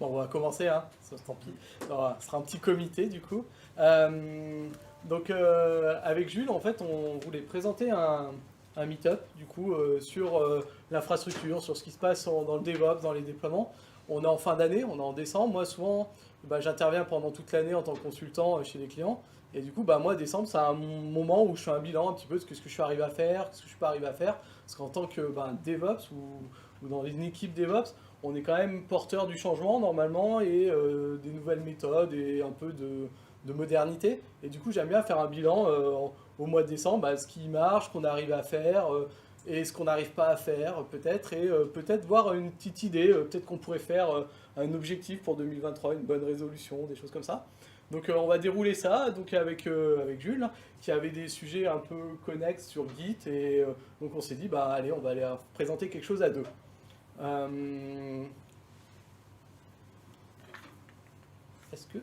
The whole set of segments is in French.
Bon, on va commencer, hein. Tant pis. Alors, ce sera un petit comité, du coup. Avec Jules, en fait, on voulait présenter un meet-up, du coup, sur l'infrastructure, sur ce qui se passe dans le DevOps, dans les déploiements. On est en fin d'année, on est en décembre. Moi, souvent, j'interviens pendant toute l'année en tant que consultant chez les clients. Et du coup, moi, décembre, c'est un moment où je fais un bilan un petit peu de ce que je suis arrivé à faire, ce que je suis pas arrivé à faire. Parce qu'en tant que DevOps ou dans une équipe DevOps, on est quand même porteur du changement normalement et des nouvelles méthodes et un peu de modernité. Et du coup, j'aime bien faire un bilan au mois de décembre, ce qui marche, ce qu'on arrive à faire et ce qu'on n'arrive pas à faire peut-être. Et peut-être voir une petite idée, peut-être qu'on pourrait faire un objectif pour 2023, une bonne résolution, des choses comme ça. Donc on va dérouler ça donc avec Jules, hein, qui avait des sujets un peu connexes sur Git. Et donc on s'est dit, allez, on va aller présenter quelque chose à deux. Est-ce que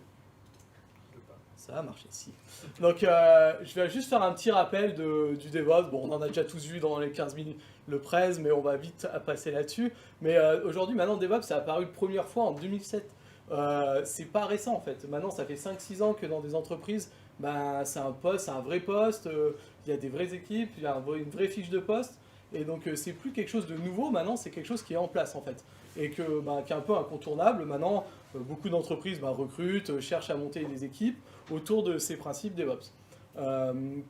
ça va marcher? Si. Donc je vais juste faire un petit rappel du DevOps. Bon, on en a déjà tous vu dans les 15 minutes le prez, mais on va vite passer là-dessus. Mais aujourd'hui, maintenant, DevOps, ça a apparu la première fois en 2007. C'est pas récent en fait. Maintenant, ça fait 5-6 ans que dans des entreprises, c'est un poste, c'est un vrai poste. Il y a des vraies équipes, il y a une vraie fiche de poste. Et donc, c'est plus quelque chose de nouveau. Maintenant, c'est quelque chose qui est en place en fait. Et qui est un peu incontournable. Maintenant, beaucoup d'entreprises recrutent, cherchent à monter des équipes autour de ces principes DevOps.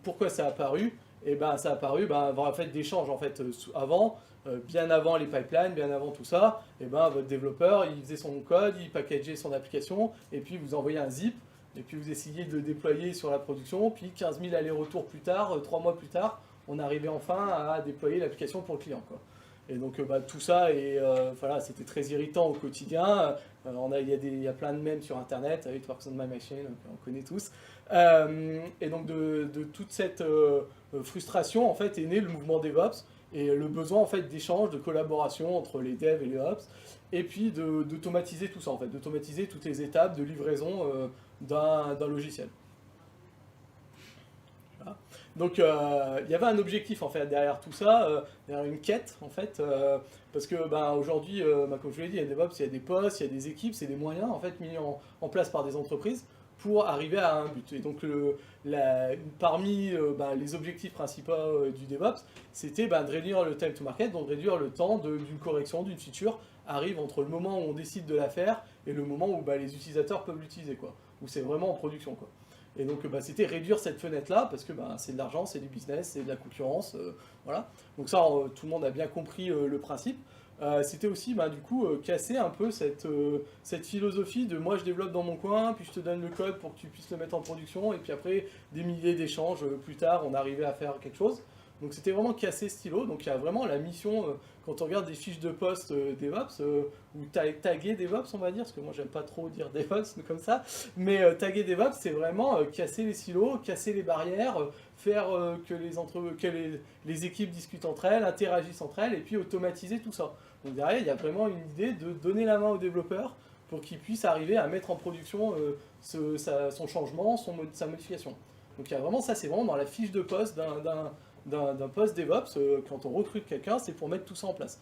Pourquoi ça a apparu? Et ça a apparu en fait d'échanges en fait avant. Bien avant les pipelines, bien avant tout ça, votre développeur, il faisait son code, il packageait son application, et puis vous envoyez un zip, et puis vous essayez de déployer sur la production, puis 15 000 allers-retours plus tard, 3 mois plus tard, on arrivait enfin à déployer l'application pour le client, quoi. Et donc tout ça, et voilà, c'était très irritant au quotidien. Il y a plein de mèmes sur Internet, It works on my machine, on connaît tous. Et donc de toute cette frustration, en fait, est né le mouvement DevOps, et le besoin en fait d'échange, de collaboration entre les devs et les ops, et puis d'automatiser tout ça en fait, d'automatiser toutes les étapes de livraison d'un logiciel. Voilà. Donc il y avait un objectif en fait derrière tout ça, derrière une quête en fait, parce que aujourd'hui, comme je vous l'ai dit, il y a des DevOps, il y a des postes, il y a des équipes, c'est des moyens en fait mis en place par des entreprises pour arriver à un but. Et donc parmi les objectifs principaux du DevOps, c'était de réduire le time to market, donc réduire le temps d'une correction, d'une feature, arrive entre le moment où on décide de la faire et le moment où les utilisateurs peuvent l'utiliser, quoi, où c'est vraiment en production, quoi. Et donc c'était réduire cette fenêtre-là, parce que c'est de l'argent, c'est du business, c'est de la concurrence, voilà. Donc ça, tout le monde a bien compris le principe. C'était aussi du coup casser un peu cette philosophie de moi je développe dans mon coin, puis je te donne le code pour que tu puisses le mettre en production, et puis après des milliers d'échanges plus tard on arrivait à faire quelque chose. Donc c'était vraiment casser ce stylo. Donc il y a vraiment la mission, quand on regarde des fiches de poste DevOps, ou taguer DevOps on va dire, parce que moi j'aime pas trop dire DevOps comme ça, mais taguer DevOps c'est vraiment casser les silos, casser les barrières, faire que les équipes discutent entre elles, interagissent entre elles, et puis automatiser tout ça. Donc derrière, il y a vraiment une idée de donner la main au développeur pour qu'il puisse arriver à mettre en production son changement, sa modification. Donc il y a vraiment ça, c'est vraiment dans la fiche de poste d'un poste DevOps. Quand on recrute quelqu'un, c'est pour mettre tout ça en place.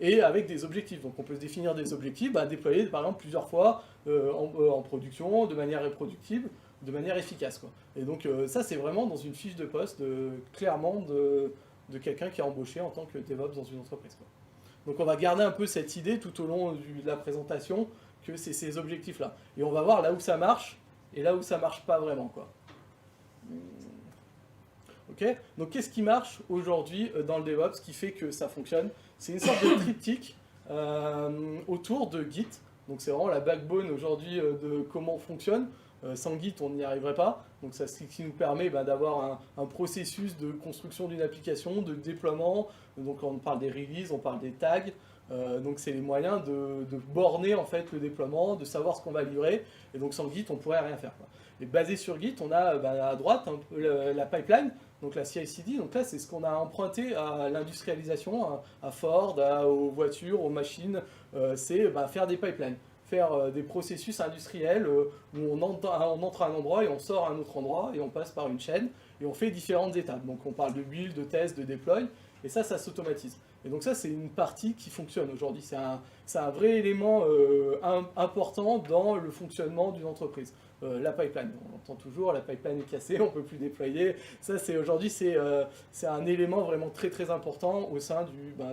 Et avec des objectifs. Donc on peut se définir des objectifs, déployer par exemple plusieurs fois en production, de manière reproductible, de manière efficace, quoi. Et donc ça, c'est vraiment dans une fiche de poste, clairement, de quelqu'un qui est embauché en tant que DevOps dans une entreprise, quoi. Donc on va garder un peu cette idée tout au long de la présentation, que c'est ces objectifs-là. Et on va voir là où ça marche, et là où ça marche pas vraiment, quoi. Ok. Donc qu'est-ce qui marche aujourd'hui dans le DevOps qui fait que ça fonctionne? C'est une sorte de triptyque autour de Git. Donc c'est vraiment la backbone aujourd'hui de comment on fonctionne. Sans Git, on n'y arriverait pas. Donc c'est ce qui nous permet d'avoir un processus de construction d'une application, de déploiement. Donc on parle des releases, on parle des tags. Donc c'est les moyens de borner en fait le déploiement, de savoir ce qu'on va livrer. Et donc sans Git, on pourrait rien faire, quoi. Et basé sur Git, on a à droite la pipeline, donc la CI/CD. Donc là, c'est ce qu'on a emprunté à l'industrialisation, à Ford, aux voitures, aux machines. C'est faire des pipelines, faire des processus industriels où on entre à un endroit et on sort à un autre endroit et on passe par une chaîne et on fait différentes étapes. Donc on parle de build, de test, de deploy, et ça s'automatise. Et donc ça, c'est une partie qui fonctionne aujourd'hui. C'est un vrai élément important dans le fonctionnement d'une entreprise. La pipeline, on entend toujours, la pipeline est cassée, on ne peut plus déployer. Ça, aujourd'hui, c'est un élément vraiment très très important au sein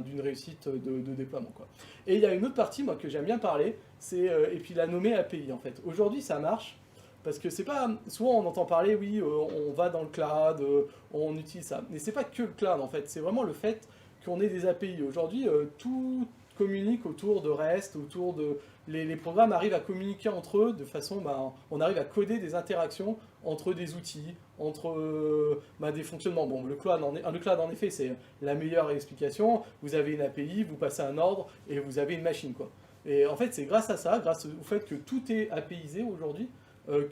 d'une réussite de déploiement, quoi. Et il y a une autre partie, moi, que j'aime bien parler, et puis la nommer API, en fait. Aujourd'hui, ça marche, parce que c'est pas... Souvent, on entend parler, oui, on va dans le cloud, on utilise ça. Mais c'est pas que le cloud, en fait. C'est vraiment le fait qu'on ait des API. Aujourd'hui, tout communique autour de REST, autour de... Les programmes arrivent à communiquer entre eux de façon... on arrive à coder des interactions entre des outils, entre des fonctionnements. Bon, le cloud, en effet, c'est la meilleure explication. Vous avez une API, vous passez un ordre et vous avez une machine, quoi. Et en fait, c'est grâce à ça, grâce au fait que tout est APIisé aujourd'hui,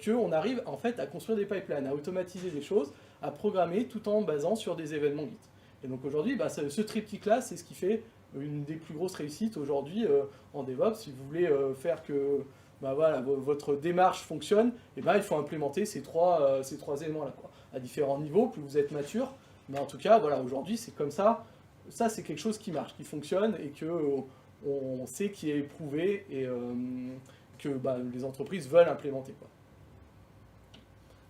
qu'on arrive en fait à construire des pipelines, à automatiser des choses, à programmer tout en basant sur des événements Git. Et donc aujourd'hui, ce triptyque-là, c'est ce qui fait une des plus grosses réussites aujourd'hui en DevOps. Si vous voulez faire que votre démarche fonctionne, il faut implémenter ces trois éléments-là, quoi, à différents niveaux, plus vous êtes mature. Mais en tout cas, voilà, aujourd'hui, c'est comme ça. Ça, c'est quelque chose qui marche, qui fonctionne et que on sait qui est éprouvé et que les entreprises veulent implémenter, quoi.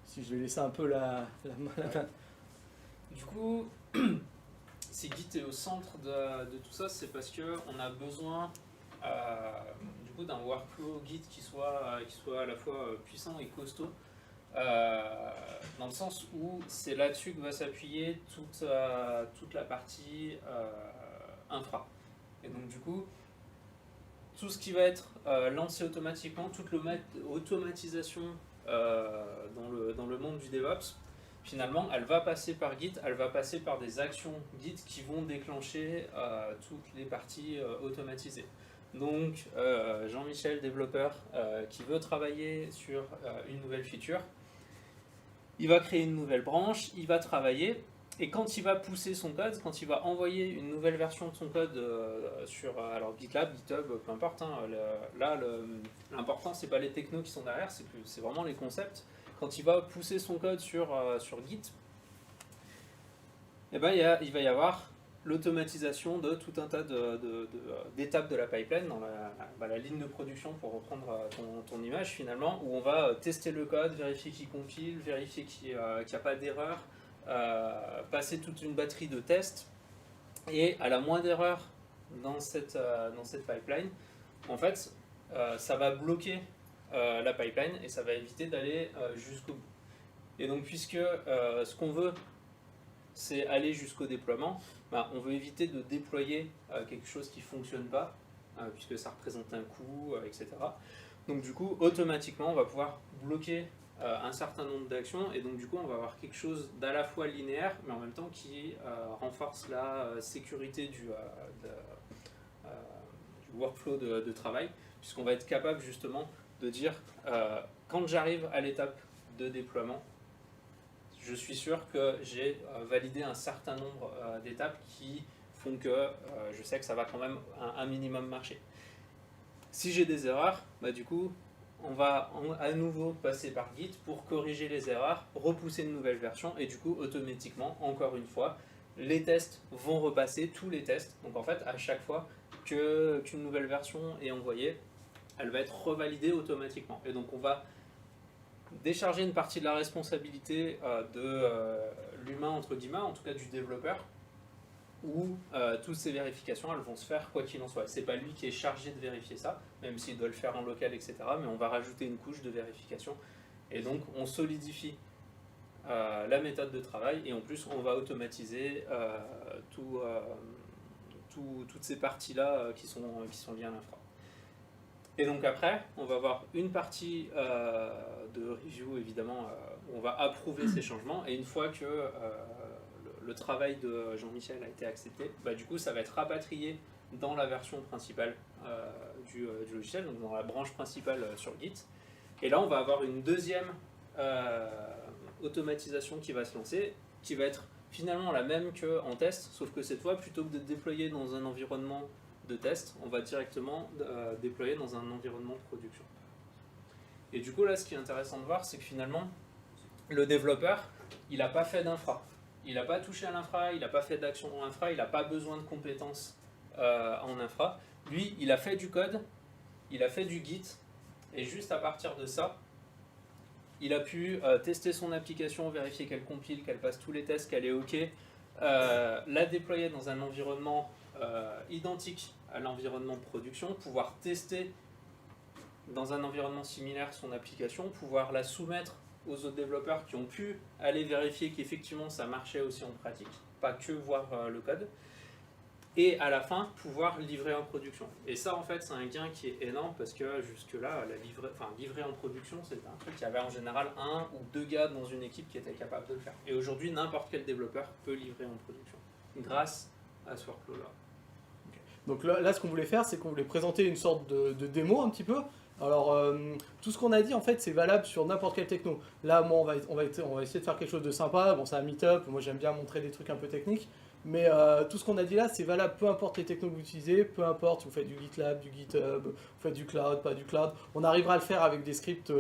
Si je vais laisser un peu la main. Du coup, si Git est au centre de tout ça, c'est parce qu'on a besoin du coup, d'un workflow Git qui soit à la fois puissant et costaud, dans le sens où c'est là-dessus que va s'appuyer toute la partie infra. Et donc du coup, tout ce qui va être lancé automatiquement, toute l'automatisation dans le monde du DevOps, finalement, elle va passer par Git, elle va passer par des actions Git qui vont déclencher toutes les parties automatisées. Donc, Jean-Michel, développeur, qui veut travailler sur une nouvelle feature, il va créer une nouvelle branche, il va travailler, et quand il va pousser son code, quand il va envoyer une nouvelle version de son code sur alors GitLab, GitHub, peu importe, hein, l'important c'est pas les technos qui sont derrière, c'est vraiment les concepts. Quand il va pousser son code sur Git, il va y avoir l'automatisation de tout un tas d'étapes de la pipeline dans la ligne de production, pour reprendre ton image finalement, où on va tester le code, vérifier qu'il compile, vérifier qu'il n'y a pas d'erreur, passer toute une batterie de tests, et à la moindre erreur dans cette pipeline, en fait, ça va bloquer la pipeline et ça va éviter d'aller jusqu'au bout. Et donc, puisque ce qu'on veut, c'est aller jusqu'au déploiement, on veut éviter de déployer quelque chose qui ne fonctionne pas, puisque ça représente un coût, etc. Donc du coup, automatiquement, on va pouvoir bloquer un certain nombre d'actions, et donc du coup, on va avoir quelque chose d'à la fois linéaire, mais en même temps qui renforce la sécurité du workflow de travail, puisqu'on va être capable justement de dire, quand j'arrive à l'étape de déploiement, je suis sûr que j'ai validé un certain nombre d'étapes qui font que je sais que ça va quand même un minimum marcher. Si j'ai des erreurs, du coup, on va à nouveau passer par Git pour corriger les erreurs, repousser une nouvelle version, et du coup, automatiquement, encore une fois, les tests vont repasser, tous les tests. Donc en fait, à chaque fois qu'une nouvelle version est envoyée, elle va être revalidée automatiquement. Et donc on va décharger une partie de la responsabilité de l'humain, entre guillemets, en tout cas du développeur, où toutes ces vérifications, elles vont se faire quoi qu'il en soit. C'est pas lui qui est chargé de vérifier ça, même s'il doit le faire en local, etc. Mais on va rajouter une couche de vérification. Et donc on solidifie la méthode de travail, et en plus on va automatiser toutes ces parties-là qui sont liées à l'infra. Et donc après, on va avoir une partie de review, évidemment, où on va approuver ces changements, et une fois que le travail de Jean-Michel a été accepté, du coup ça va être rapatrié dans la version principale du logiciel, donc dans la branche principale sur Git. Et là on va avoir une deuxième automatisation qui va se lancer, qui va être finalement la même qu'en test, sauf que cette fois, plutôt que de déployer dans un environnement de test, on va directement déployer dans un environnement de production. Et du coup, là, ce qui est intéressant de voir, c'est que finalement, le développeur, il n'a pas fait d'infra. Il n'a pas touché à l'infra, il n'a pas fait d'action en infra, il n'a pas besoin de compétences en infra. Lui, il a fait du code, il a fait du Git, et juste à partir de ça, il a pu tester son application, vérifier qu'elle compile, qu'elle passe tous les tests, qu'elle est OK, la déployer dans un environnement identique à l'environnement de production, pouvoir tester dans un environnement similaire son application, pouvoir la soumettre aux autres développeurs qui ont pu aller vérifier qu'effectivement ça marchait aussi en pratique, pas que voir le code, et à la fin pouvoir livrer en production. Et ça en fait c'est un gain qui est énorme parce que jusque-là, livrer en production c'était un truc, il y avait en général 1 ou 2 gars dans une équipe qui étaient capables de le faire. Et aujourd'hui n'importe quel développeur peut livrer en production grâce à ce workflow-là. Donc là, ce qu'on voulait faire, c'est qu'on voulait présenter une sorte de démo un petit peu. Alors, tout ce qu'on a dit, en fait, c'est valable sur n'importe quelle techno. Là, moi, on va essayer de faire quelque chose de sympa. Bon, c'est un meet-up. Moi, j'aime bien montrer des trucs un peu techniques. Mais tout ce qu'on a dit là, c'est valable peu importe les technos que vous utilisez, peu importe si vous faites du GitLab, du GitHub, vous faites du cloud, pas du cloud. On arrivera à le faire avec des scripts.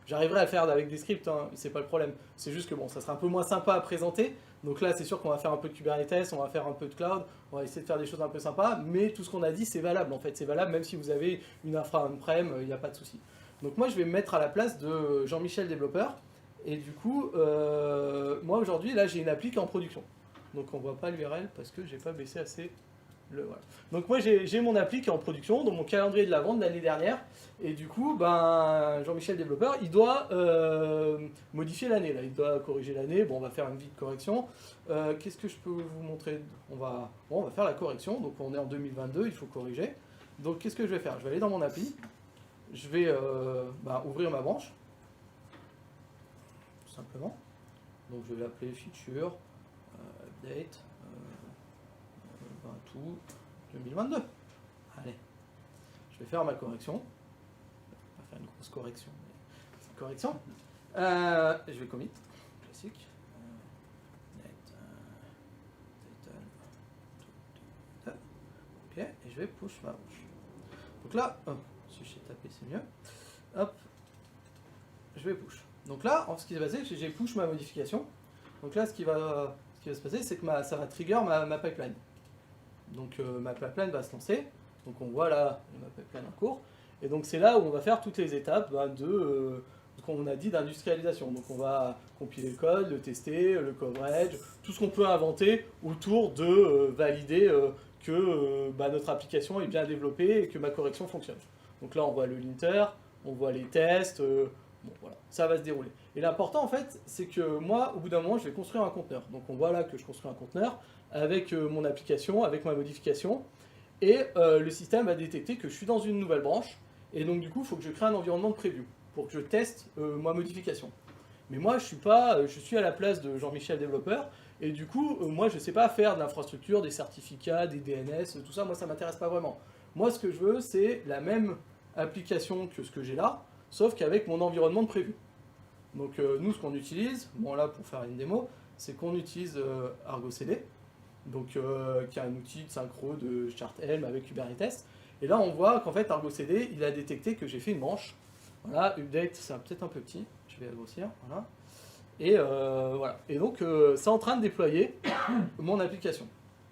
J'arriverai à le faire avec des scripts, hein, c'est pas le problème. C'est juste que bon, ça sera un peu moins sympa à présenter. Donc là, c'est sûr qu'on va faire un peu de Kubernetes, on va faire un peu de cloud, on va essayer de faire des choses un peu sympas, mais tout ce qu'on a dit, c'est valable en fait. C'est valable même si vous avez une infra on-prem, il n'y a pas de souci. Donc moi, je vais me mettre à la place de Jean-Michel développeur. Et du coup, moi aujourd'hui, là, j'ai une appli qui est en production. Donc on voit pas l'URL parce que j'ai pas baissé assez voilà. Donc moi j'ai mon appli qui est en production dans mon calendrier de la vente de l'année dernière et du coup ben, Jean-Michel développeur il doit modifier l'année là, il doit corriger l'année, bon on va faire une vite correction. Qu'est-ce que je peux vous montrer, on va faire la correction, donc on est en 2022, il faut corriger. Donc qu'est-ce que je vais faire, je vais aller dans mon appli, je vais ouvrir ma branche tout simplement, donc je vais l'appeler feature update tout 2022. Allez, je vais faire ma correction. Je vais pas faire une grosse correction, mais c'est une correction. Je vais commit, classique. Ok, et je vais push ma branche. Donc là, si je sais taper, c'est mieux. Hop, je vais push. Donc là, ce qui va se passer, c'est que j'ai push ma modification. Donc là, ce qui va se passer, c'est que ça va trigger ma pipeline. Donc ma pipeline va se lancer, donc on voit là ma pipeline en cours, et donc c'est là où on va faire toutes les étapes de ce qu'on a dit d'industrialisation. Donc on va compiler le code, le tester, le coverage, tout ce qu'on peut inventer autour de valider que notre application est bien développée et que ma correction fonctionne. Donc là on voit le linter, on voit les tests, bon voilà, ça va se dérouler. Et l'important en fait, c'est que moi, au bout d'un moment, je vais construire un conteneur. Donc on voit là que je construis un conteneur avec mon application, avec ma modification, et le système va détecter que je suis dans une nouvelle branche, et donc du coup, il faut que je crée un environnement de preview pour que je teste ma modification. Mais moi, je suis à la place de Jean-Michel développeur, et du coup, moi, je ne sais pas faire de l'infrastructure, des certificats, des DNS, tout ça, moi, ça ne m'intéresse pas vraiment. Moi, ce que je veux, c'est la même application que ce que j'ai là, sauf qu'avec mon environnement de preview. Donc nous, ce qu'on utilise, bon là, pour faire une démo, c'est qu'on utilise Argo CD, donc qui est un outil de synchro de Chart-Helm avec Kubernetes. Et là, on voit qu'en fait, Argo CD, il a détecté que j'ai fait une branche. Voilà, update, c'est peut-être un peu petit, je vais grossir, voilà. Et voilà. Et donc, c'est en train de déployer mon application.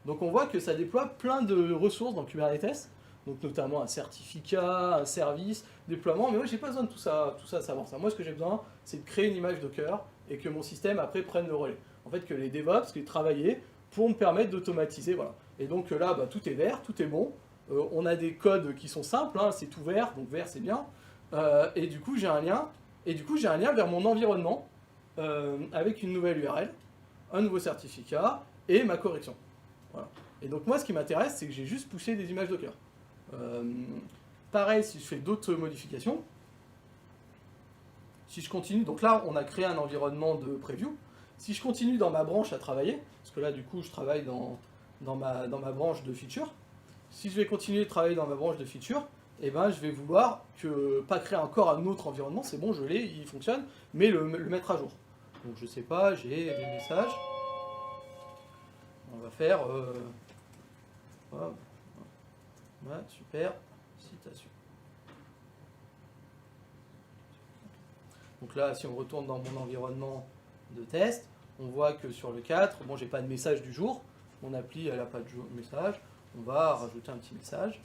Donc, on voit que ça déploie plein de ressources dans Kubernetes, donc notamment un certificat, un service, déploiement. Mais moi, j'ai pas besoin de tout ça à savoir ça. Moi, ce que j'ai besoin, c'est de créer une image Docker et que mon système après prenne le relais. En fait, que les DevOps, qu'ils travaillent pour me permettre d'automatiser, voilà. Et donc là, tout est vert, tout est bon. On a des codes qui sont simples, hein, c'est tout vert, donc vert c'est bien. Et du coup, j'ai un lien vers mon environnement avec une nouvelle URL, un nouveau certificat et ma correction. Voilà. Et donc moi, ce qui m'intéresse, c'est que j'ai juste poussé des images Docker. Pareil, si je fais d'autres modifications, si je continue, donc là, on a créé un environnement de preview. Si je continue dans ma branche à travailler, parce que là, du coup, je travaille dans ma branche de feature. Si je vais continuer de travailler dans ma branche de feature, eh ben, je vais vouloir pas créer encore un autre environnement, c'est bon, je l'ai, il fonctionne, mais le mettre à jour. Donc je sais pas, j'ai des messages. On va faire... ouais, super, citation. Donc là, si on retourne dans mon environnement de test, on voit que sur le 4, bon, j'ai pas de message du jour. Mon appli, elle n'a pas de message. On va rajouter un petit message.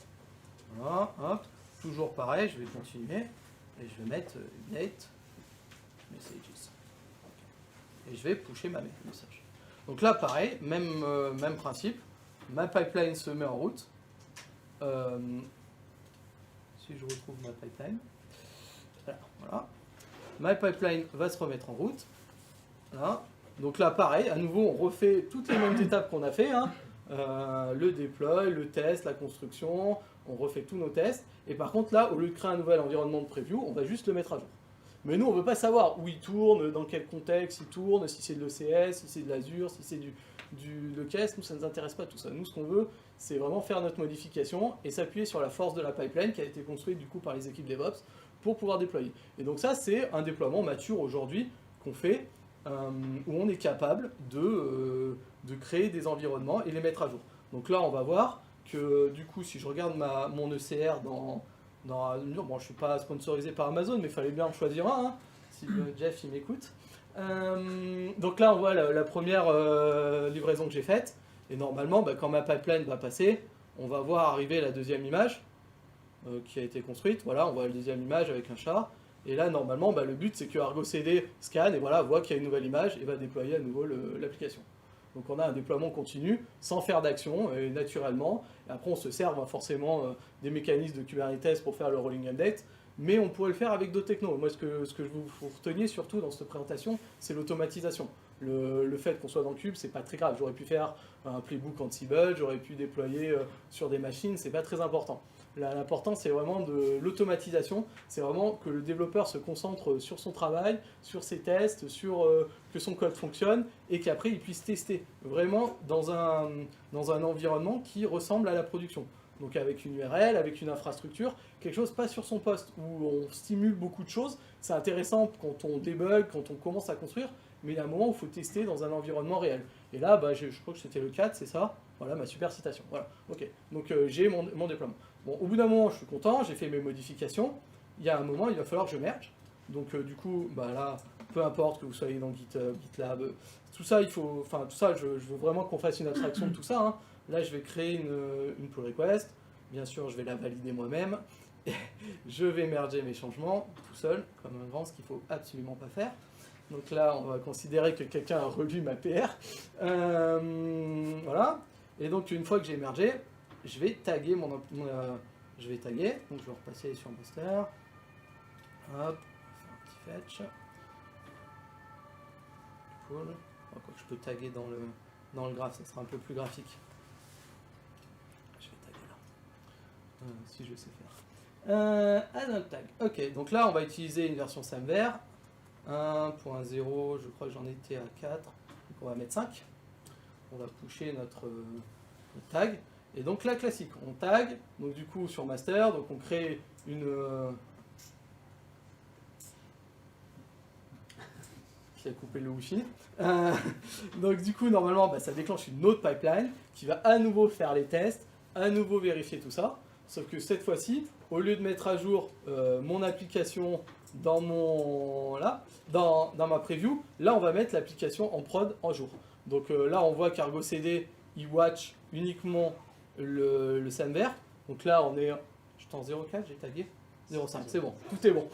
Voilà, hop. Toujours pareil, je vais continuer. Et je vais mettre update messages. Et je vais pusher ma message. Donc là, pareil, même principe. Ma pipeline se met en route. Si je retrouve ma pipeline. Voilà. Ma pipeline va se remettre en route. Voilà. Donc là, pareil, à nouveau, on refait toutes les mêmes étapes qu'on a fait. Hein. Le deploy, le test, la construction, on refait tous nos tests. Et par contre, là, au lieu de créer un nouvel environnement de preview, on va juste le mettre à jour. Mais nous, on ne veut pas savoir où il tourne, dans quel contexte il tourne, si c'est de l'ECS, si c'est de l'Azure, si c'est du KS. Nous, ça ne nous intéresse pas tout ça. Nous, ce qu'on veut, c'est vraiment faire notre modification et s'appuyer sur la force de la pipeline qui a été construite du coup par les équipes DevOps pour pouvoir déployer. Et donc ça, c'est un déploiement mature aujourd'hui qu'on fait, où on est capable de créer des environnements et les mettre à jour. Donc là, on va voir que du coup, si je regarde mon ECR dans Azure, bon, je ne suis pas sponsorisé par Amazon, mais il fallait bien en choisir un, hein, si Jeff il m'écoute. Donc là, on voit la première livraison que j'ai faite. Et normalement, quand ma pipeline va passer, on va voir arriver la deuxième image qui a été construite. Voilà, on voit la deuxième image avec un chat. Et là, normalement, le but, c'est que Argo CD scanne et voilà, voit qu'il y a une nouvelle image et va déployer à nouveau l'application. Donc on a un déploiement continu, sans faire d'action, naturellement. Et après, on se sert forcément des mécanismes de Kubernetes pour faire le rolling update. Mais on pourrait le faire avec d'autres technos. Moi, ce que je vous reteniez surtout dans cette présentation, c'est l'automatisation. Le fait qu'on soit dans Cube, c'est pas très grave. J'aurais pu faire un playbook Ansible, j'aurais pu déployer sur des machines, c'est pas très important. L'important, c'est vraiment de l'automatisation. C'est vraiment que le développeur se concentre sur son travail, sur ses tests, sur que son code fonctionne et qu'après, il puisse tester vraiment dans un environnement qui ressemble à la production. Donc avec une URL, avec une infrastructure, quelque chose pas sur son poste, où on stimule beaucoup de choses. C'est intéressant quand on débug, quand on commence à construire, mais il y a un moment où il faut tester dans un environnement réel. Et là, je crois que c'était le 4, c'est ça. Voilà, ma super citation. Voilà, ok. Donc j'ai mon déploiement. Bon, au bout d'un moment, je suis content, j'ai fait mes modifications. Il y a un moment, il va falloir que je merge. Donc du coup, là, peu importe que vous soyez dans GitHub, GitLab, tout ça, tout ça, je veux vraiment qu'on fasse une abstraction de tout ça. Hein. Là, je vais créer une pull request. Bien sûr, je vais la valider moi-même. Je vais merger mes changements tout seul, comme un grand, ce qu'il ne faut absolument pas faire. Donc là, on va considérer que quelqu'un a relu ma PR. Voilà. Et donc, une fois que j'ai mergé, je vais taguer je vais taguer. Donc, je vais repasser sur Buster. Hop, on va faire un petit fetch. Cool. Quoi que je peux taguer dans le graphe, ça sera un peu plus graphique. Je vais taguer là. Si je sais faire. Add un tag. Ok, donc là, on va utiliser une version Samver. 1.0, je crois que j'en étais à 4. Donc, on va mettre 5. On va pusher notre tag. Et donc là, classique, on tag. Donc du coup, sur master, donc on crée une... qui a coupé le wifi. Donc du coup, normalement, ça déclenche une autre pipeline qui va à nouveau faire les tests, à nouveau vérifier tout ça. Sauf que cette fois-ci, au lieu de mettre à jour mon application dans ma preview, là, on va mettre l'application en prod en jour. Donc là, on voit qu'Argo CD, il watch uniquement le Samver. Donc là, on est... J'étais en 0.4, j'ai tagué 0.5, c'est bon, tout est bon.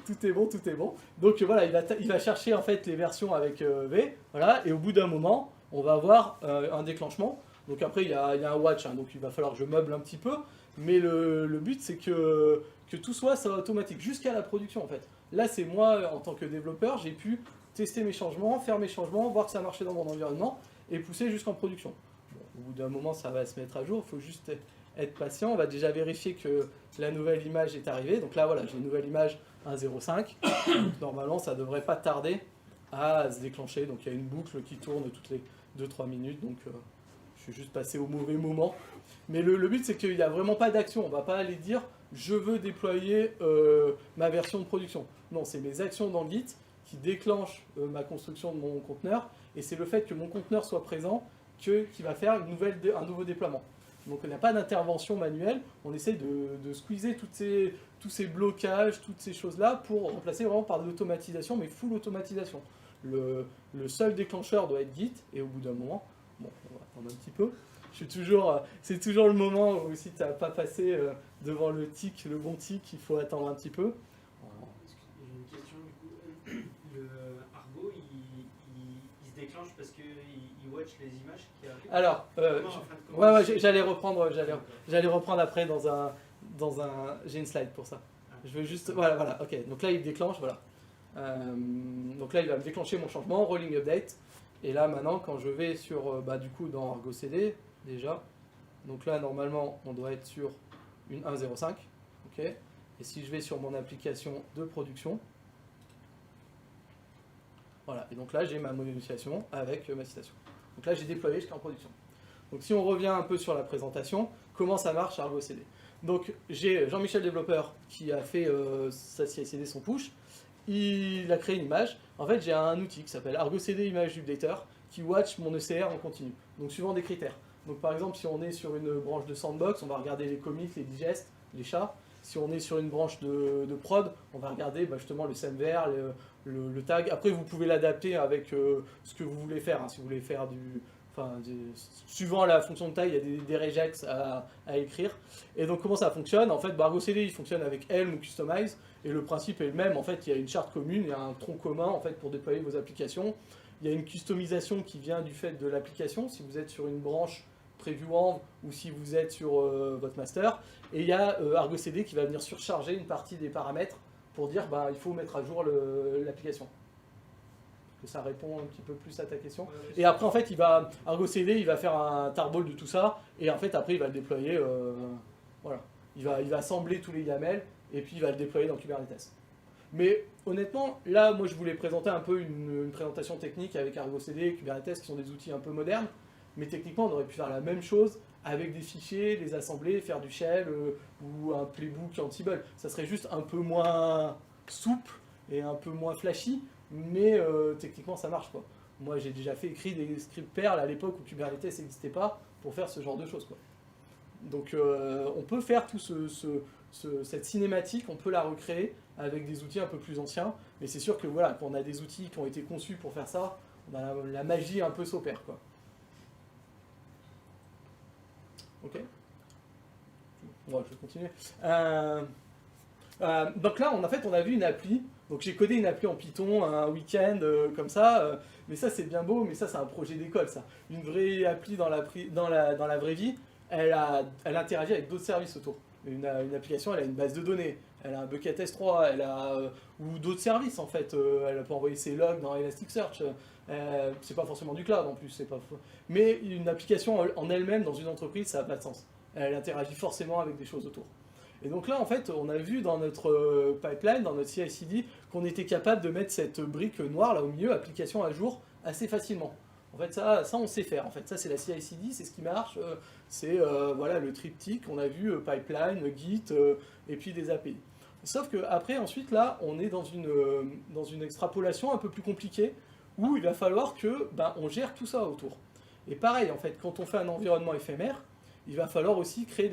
tout est bon. Donc voilà, il va chercher en fait les versions avec V, voilà, et au bout d'un moment, on va avoir un déclenchement. Donc après, il y a un watch, hein, donc il va falloir que je meuble un petit peu, mais le but, c'est que tout soit automatique, jusqu'à la production en fait. Là, c'est moi, en tant que développeur, j'ai pu tester mes changements, faire mes changements, voir que ça marchait dans mon environnement, et pousser jusqu'en production. Bon, au bout d'un moment, ça va se mettre à jour, il faut juste être patient. On va déjà vérifier que la nouvelle image est arrivée. Donc là, voilà, j'ai une nouvelle image 1.05. Donc normalement, ça ne devrait pas tarder à se déclencher. Donc il y a une boucle qui tourne toutes les 2-3 minutes. Donc je suis juste passé au mauvais moment. Mais le but, c'est qu'il n'y a vraiment pas d'action. On ne va pas aller dire « je veux déployer ma version de production ». Non, c'est mes actions dans Git qui déclenchent ma construction de mon conteneur. Et c'est le fait que mon conteneur soit présent qui va faire un nouveau déploiement. Donc on n'a pas d'intervention manuelle, on essaie de squeezer tous ces blocages, toutes ces choses-là pour remplacer vraiment par de l'automatisation, mais full automatisation. Le seul déclencheur doit être Git, et au bout d'un moment, bon, on va attendre un petit peu. C'est toujours le moment où si tu n'as pas passé devant le bon tic, il faut attendre un petit peu. J'ai une question du coup. Le Argo, il se déclenche parce qu'il watch les images qui arrivent. Alors, j'allais reprendre après dans un j'ai une slide pour ça. Je veux juste, voilà, ok. Donc là, il déclenche, voilà. Donc là, il va me déclencher mon changement, rolling update. Et là, maintenant, quand je vais sur, du coup, dans Argo CD, déjà. Donc là, normalement, on doit être sur une 1.0.5. Ok. Et si je vais sur mon application de production, voilà. Et donc là, j'ai ma modification avec ma citation. Donc là, j'ai déployé jusqu'en production. Donc si on revient un peu sur la présentation, comment ça marche Argo CD? Donc j'ai Jean-Michel développeur qui a fait sa CI/CD, son push. Il a créé une image. En fait, j'ai un outil qui s'appelle Argo CD Image Updater qui watch mon ECR en continu. Donc suivant des critères. Donc par exemple, si on est sur une branche de sandbox, on va regarder les commits, les digests, les chats. Si on est sur une branche de prod, on va regarder justement le semver, le tag. Après, vous pouvez l'adapter avec ce que vous voulez faire. Hein. Si vous voulez faire suivant la fonction de taille, il y a des regex à écrire. Et donc, comment ça fonctionne? En fait, Argo CD, il fonctionne avec Helm ou Customize. Et le principe est le même. En fait, il y a une charte commune, il y a un tronc commun en fait, pour déployer vos applications. Il y a une customisation qui vient du fait de l'application. Si vous êtes sur une branche preview ou si vous êtes sur votre master. Et il y a Argo CD qui va venir surcharger une partie des paramètres pour dire il faut mettre à jour l'application. Que ça répond un petit peu plus à ta question. Et après, en fait, Argo CD, il va faire un tarball de tout ça. Et en fait, après, il va le déployer. Voilà. Il va assembler tous les YAML et puis il va le déployer dans Kubernetes. Mais honnêtement, là, moi, je voulais présenter un peu une présentation technique avec Argo CD et Kubernetes, qui sont des outils un peu modernes. Mais techniquement, on aurait pu faire la même chose avec des fichiers, les assembler, faire du shell ou un playbook Ansible. Ça serait juste un peu moins souple et un peu moins flashy, mais techniquement, ça marche, quoi. Moi, j'ai déjà écrit des scripts Perl à l'époque où Kubernetes n'existait pas pour faire ce genre de choses, quoi. Donc, on peut faire tout cette cinématique, on peut la recréer avec des outils un peu plus anciens, mais c'est sûr que voilà, quand on a des outils qui ont été conçus pour faire ça, la magie un peu s'opère, quoi. Ok. Bon, je vais continuer. Donc là, on a vu une appli. Donc j'ai codé une appli en Python un week-end comme ça. Mais ça, c'est bien beau, mais ça, c'est un projet d'école, ça. Une vraie appli dans la vraie vie, elle interagit avec d'autres services autour. Une application, elle a une base de données, elle a un bucket S3, ou d'autres services en fait. Elle peut envoyer ses logs dans Elasticsearch. C'est pas forcément du cloud en plus, c'est pas faux. Mais une application en elle-même dans une entreprise, ça n'a pas de sens. Elle interagit forcément avec des choses autour. Et donc là, en fait, on a vu dans notre pipeline, dans notre CI/CD, qu'on était capable de mettre cette brique noire là au milieu, application à jour, assez facilement. En fait, ça on sait faire. En fait, ça c'est la CI/CD, c'est ce qui marche. C'est voilà le triptyque. On a vu pipeline, Git et puis des API. Sauf que après, ensuite là, on est dans une extrapolation un peu plus compliquée où il va falloir que on gère tout ça autour. Et pareil, en fait, quand on fait un environnement éphémère, il va falloir aussi créer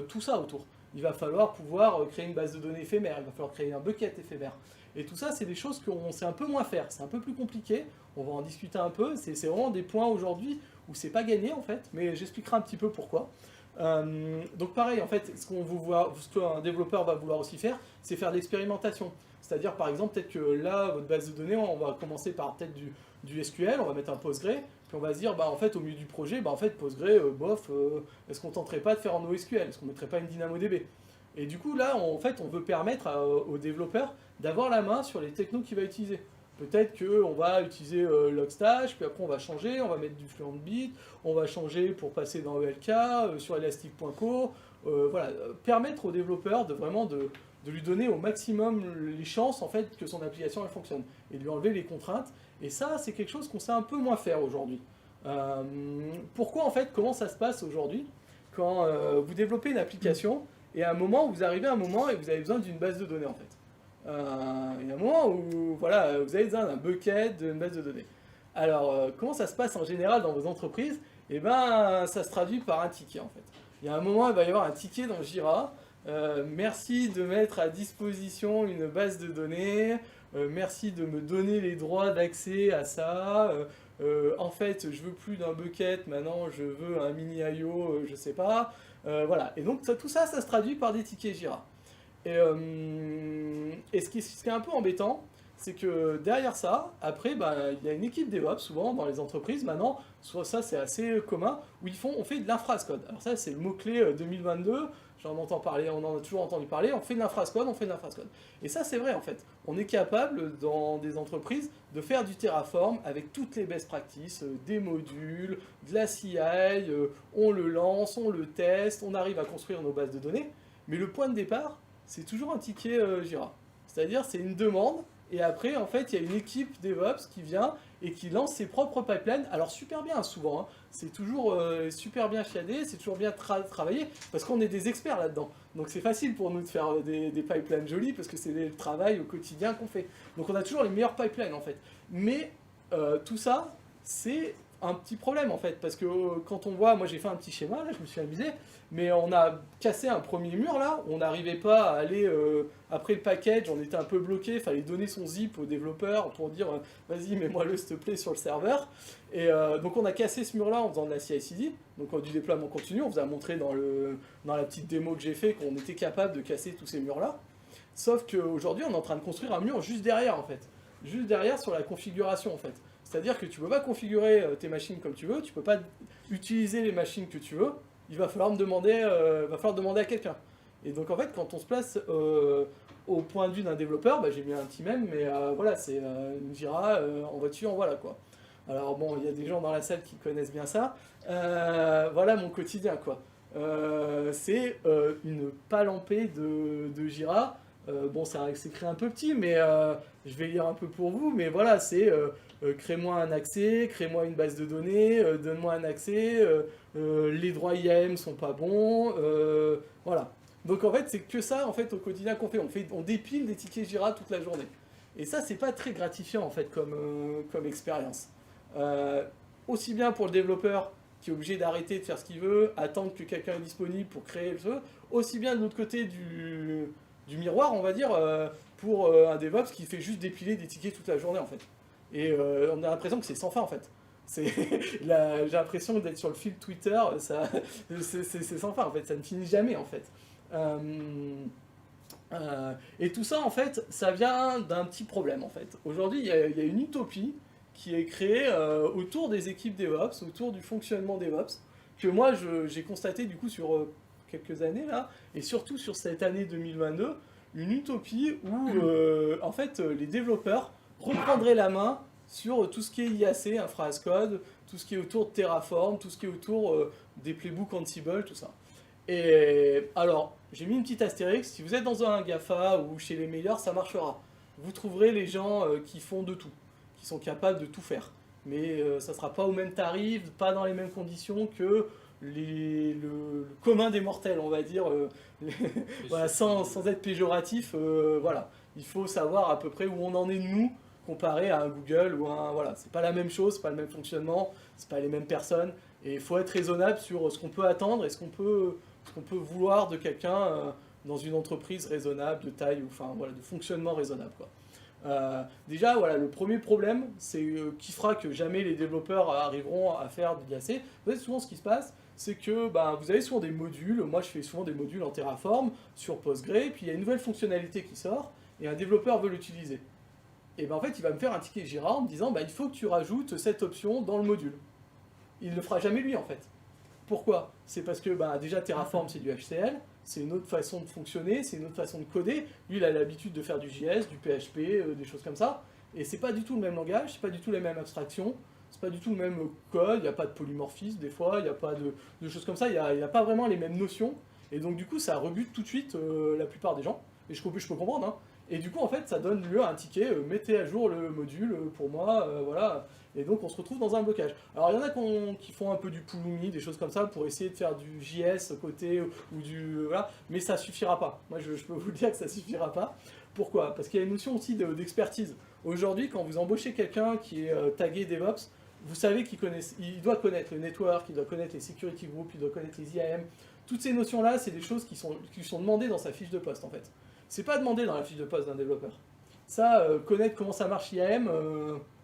tout ça autour. Il va falloir pouvoir créer une base de données éphémère, il va falloir créer un bucket éphémère. Et tout ça, c'est des choses qu'on sait un peu moins faire, c'est un peu plus compliqué, on va en discuter un peu, c'est vraiment des points aujourd'hui où c'est pas gagné en fait, mais j'expliquerai un petit peu pourquoi. Donc pareil, en fait, ce qu'un développeur va vouloir aussi faire, c'est faire de l'expérimentation. C'est-à-dire, par exemple, peut-être que là, votre base de données, on va commencer par peut-être du SQL, on va mettre un Postgre, puis on va se dire, en fait, au milieu du projet, en fait, Postgre, bof, est-ce qu'on tenterait pas de faire en NoSQL? Est-ce qu'on mettrait pas une DynamoDB? Et du coup, là, en fait, on veut permettre aux développeurs d'avoir la main sur les technos qu'il va utiliser. Peut-être qu'on va utiliser Logstash, puis après on va changer, on va mettre du Fluentbit, on va changer pour passer dans ELK, sur Elastic.co, voilà, permettre aux développeurs de vraiment de lui donner au maximum les chances en fait que son application elle fonctionne et de lui enlever les contraintes. Et ça, c'est quelque chose qu'on sait un peu moins faire aujourd'hui. Pourquoi en fait, comment ça se passe aujourd'hui quand vous développez une application et à un moment, vous arrivez à un moment et vous avez besoin d'une base de données en fait. Il y a un moment où voilà, vous avez besoin d'un bucket, d'une base de données. Alors, comment ça se passe en général dans vos entreprises? Eh bien, ça se traduit par un ticket en fait. Il y a un moment, il va y avoir un ticket dans Jira. Merci de mettre à disposition une base de données. Merci de me donner les droits d'accès à ça. En fait, je veux plus d'un bucket, maintenant je veux un mini IO, je sais pas. Voilà. Et donc tout ça, ça se traduit par des tickets Jira. Et ce qui est un peu embêtant, c'est que derrière ça, après, bah, il y a une équipe DevOps, souvent dans les entreprises, maintenant, soit ça c'est assez commun, où on fait de l'infrascode. Alors ça c'est le mot-clé 2022, j'en entends parler, on en a toujours entendu parler, on fait de l'infrascode, on fait de l'infrascode. Et ça c'est vrai en fait, on est capable dans des entreprises de faire du Terraform avec toutes les best practices, des modules, de la CI, on le lance, on le teste, on arrive à construire nos bases de données, mais le point de départ, c'est toujours un ticket Jira. C'est-à-dire c'est une demande, et après, en fait, il y a une équipe DevOps qui vient et qui lance ses propres pipelines. Alors, super bien, souvent. Hein. C'est toujours super bien chiadé, c'est toujours bien travaillé, parce qu'on est des experts là-dedans. Donc, c'est facile pour nous de faire des pipelines jolis, parce que c'est le travail au quotidien qu'on fait. Donc, on a toujours les meilleurs pipelines, en fait. Mais tout ça, c'est un petit problème, en fait, parce que quand on voit, moi j'ai fait un petit schéma, là, je me suis amusé, mais on a cassé un premier mur, là, on n'arrivait pas à aller, après le package, on était un peu bloqué, il fallait donner son zip aux développeurs pour dire, vas-y, mets-moi-le, s'il te plaît, sur le serveur. Et donc on a cassé ce mur-là en faisant de la CI/CD, donc du déploiement continu, on vous a montré dans la petite démo que j'ai fait qu'on était capable de casser tous ces murs-là, sauf qu'aujourd'hui, on est en train de construire un mur juste derrière, en fait. Juste derrière sur la configuration, en fait. C'est-à-dire que tu ne peux pas configurer tes machines comme tu veux, tu ne peux pas utiliser les machines que tu veux, il va falloir demander à quelqu'un. Et donc en fait, quand on se place au point de vue d'un développeur, bah, j'ai mis un petit mème, mais voilà, c'est une Jira, en voiture, voilà quoi. Alors bon, il y a des gens dans la salle qui connaissent bien ça. Voilà mon quotidien quoi. C'est une palampée de Jira. Bon, c'est écrit un peu petit, mais je vais lire un peu pour vous, mais voilà, c'est crée-moi un accès, crée-moi une base de données, donne-moi un accès, les droits IAM sont pas bons, voilà. Donc en fait, c'est que ça, en fait, au quotidien qu'on fait. On dépile des tickets Jira toute la journée. Et ça, c'est pas très gratifiant, en fait, comme expérience. Aussi bien pour le développeur, qui est obligé d'arrêter de faire ce qu'il veut, attendre que quelqu'un est disponible pour créer le jeu, aussi bien de l'autre côté du miroir, on va dire, pour un DevOps qui fait juste dépiler des tickets toute la journée, en fait. Et on a l'impression que c'est sans fin, en fait. J'ai l'impression d'être sur le fil Twitter, c'est sans fin, en fait, ça ne finit jamais, en fait. Et tout ça, en fait, ça vient d'un petit problème, en fait. Aujourd'hui, il y a une utopie qui est créée autour des équipes DevOps, autour du fonctionnement DevOps, que moi, j'ai constaté, du coup, sur quelques années, là, et surtout sur cette année 2022, une utopie où, en fait, les développeurs reprendraient la main sur tout ce qui est IAC, infra as code, tout ce qui est autour de Terraform, tout ce qui est autour des playbooks Ansible, tout ça. Et alors, j'ai mis une petite astérix, si vous êtes dans un GAFA ou chez les meilleurs, ça marchera. Vous trouverez les gens qui font de tout, qui sont capables de tout faire. Mais ça ne sera pas au même tarif, pas dans les mêmes conditions que le commun des mortels, on va dire, voilà, sans être péjoratif, voilà. Il faut savoir à peu près où on en est nous, comparé à un Google ou un... Voilà, c'est pas la même chose, c'est pas le même fonctionnement, c'est pas les mêmes personnes, et il faut être raisonnable sur ce qu'on peut attendre et ce qu'on peut vouloir de quelqu'un dans une entreprise raisonnable, de taille, ou enfin voilà, de fonctionnement raisonnable, quoi. Déjà, voilà, le premier problème, c'est qui fera que jamais les développeurs arriveront à faire de l'IAC. Vous savez, souvent ce qui se passe, c'est que vous avez souvent des modules, moi je fais souvent des modules en Terraform sur Postgre, puis il y a une nouvelle fonctionnalité qui sort, et un développeur veut l'utiliser. Et en fait, il va me faire un ticket Jira en me disant, il faut que tu rajoutes cette option dans le module. Il ne le fera jamais lui, en fait. Pourquoi? C'est parce que déjà Terraform c'est du HCL, c'est une autre façon de fonctionner, c'est une autre façon de coder. Lui il a l'habitude de faire du JS, du PHP, des choses comme ça. Et c'est pas du tout le même langage, c'est pas du tout les mêmes abstractions, c'est pas du tout le même code, il n'y a pas de polymorphisme des fois, il n'y a pas de choses comme ça, il n'y a pas vraiment les mêmes notions. Et donc du coup ça rebute tout de suite la plupart des gens. Et je peux comprendre, hein. Et du coup en fait ça donne lieu à un ticket, mettez à jour le module pour moi, voilà. Et donc on se retrouve dans un blocage. Alors il y en a qui font un peu du Pulumi, des choses comme ça, pour essayer de faire du JS côté, ou du... voilà, mais ça suffira pas. Moi je peux vous le dire que ça suffira pas. Pourquoi? Parce qu'il y a une notion aussi d'expertise. Aujourd'hui, quand vous embauchez quelqu'un qui est tagué DevOps, vous savez il doit connaître le network, il doit connaître les security groups, il doit connaître les IAM. Toutes ces notions-là, c'est des choses qui sont demandées dans sa fiche de poste, en fait. C'est pas demandé dans la fiche de poste d'un développeur. Ça, connaître comment ça marche IAM,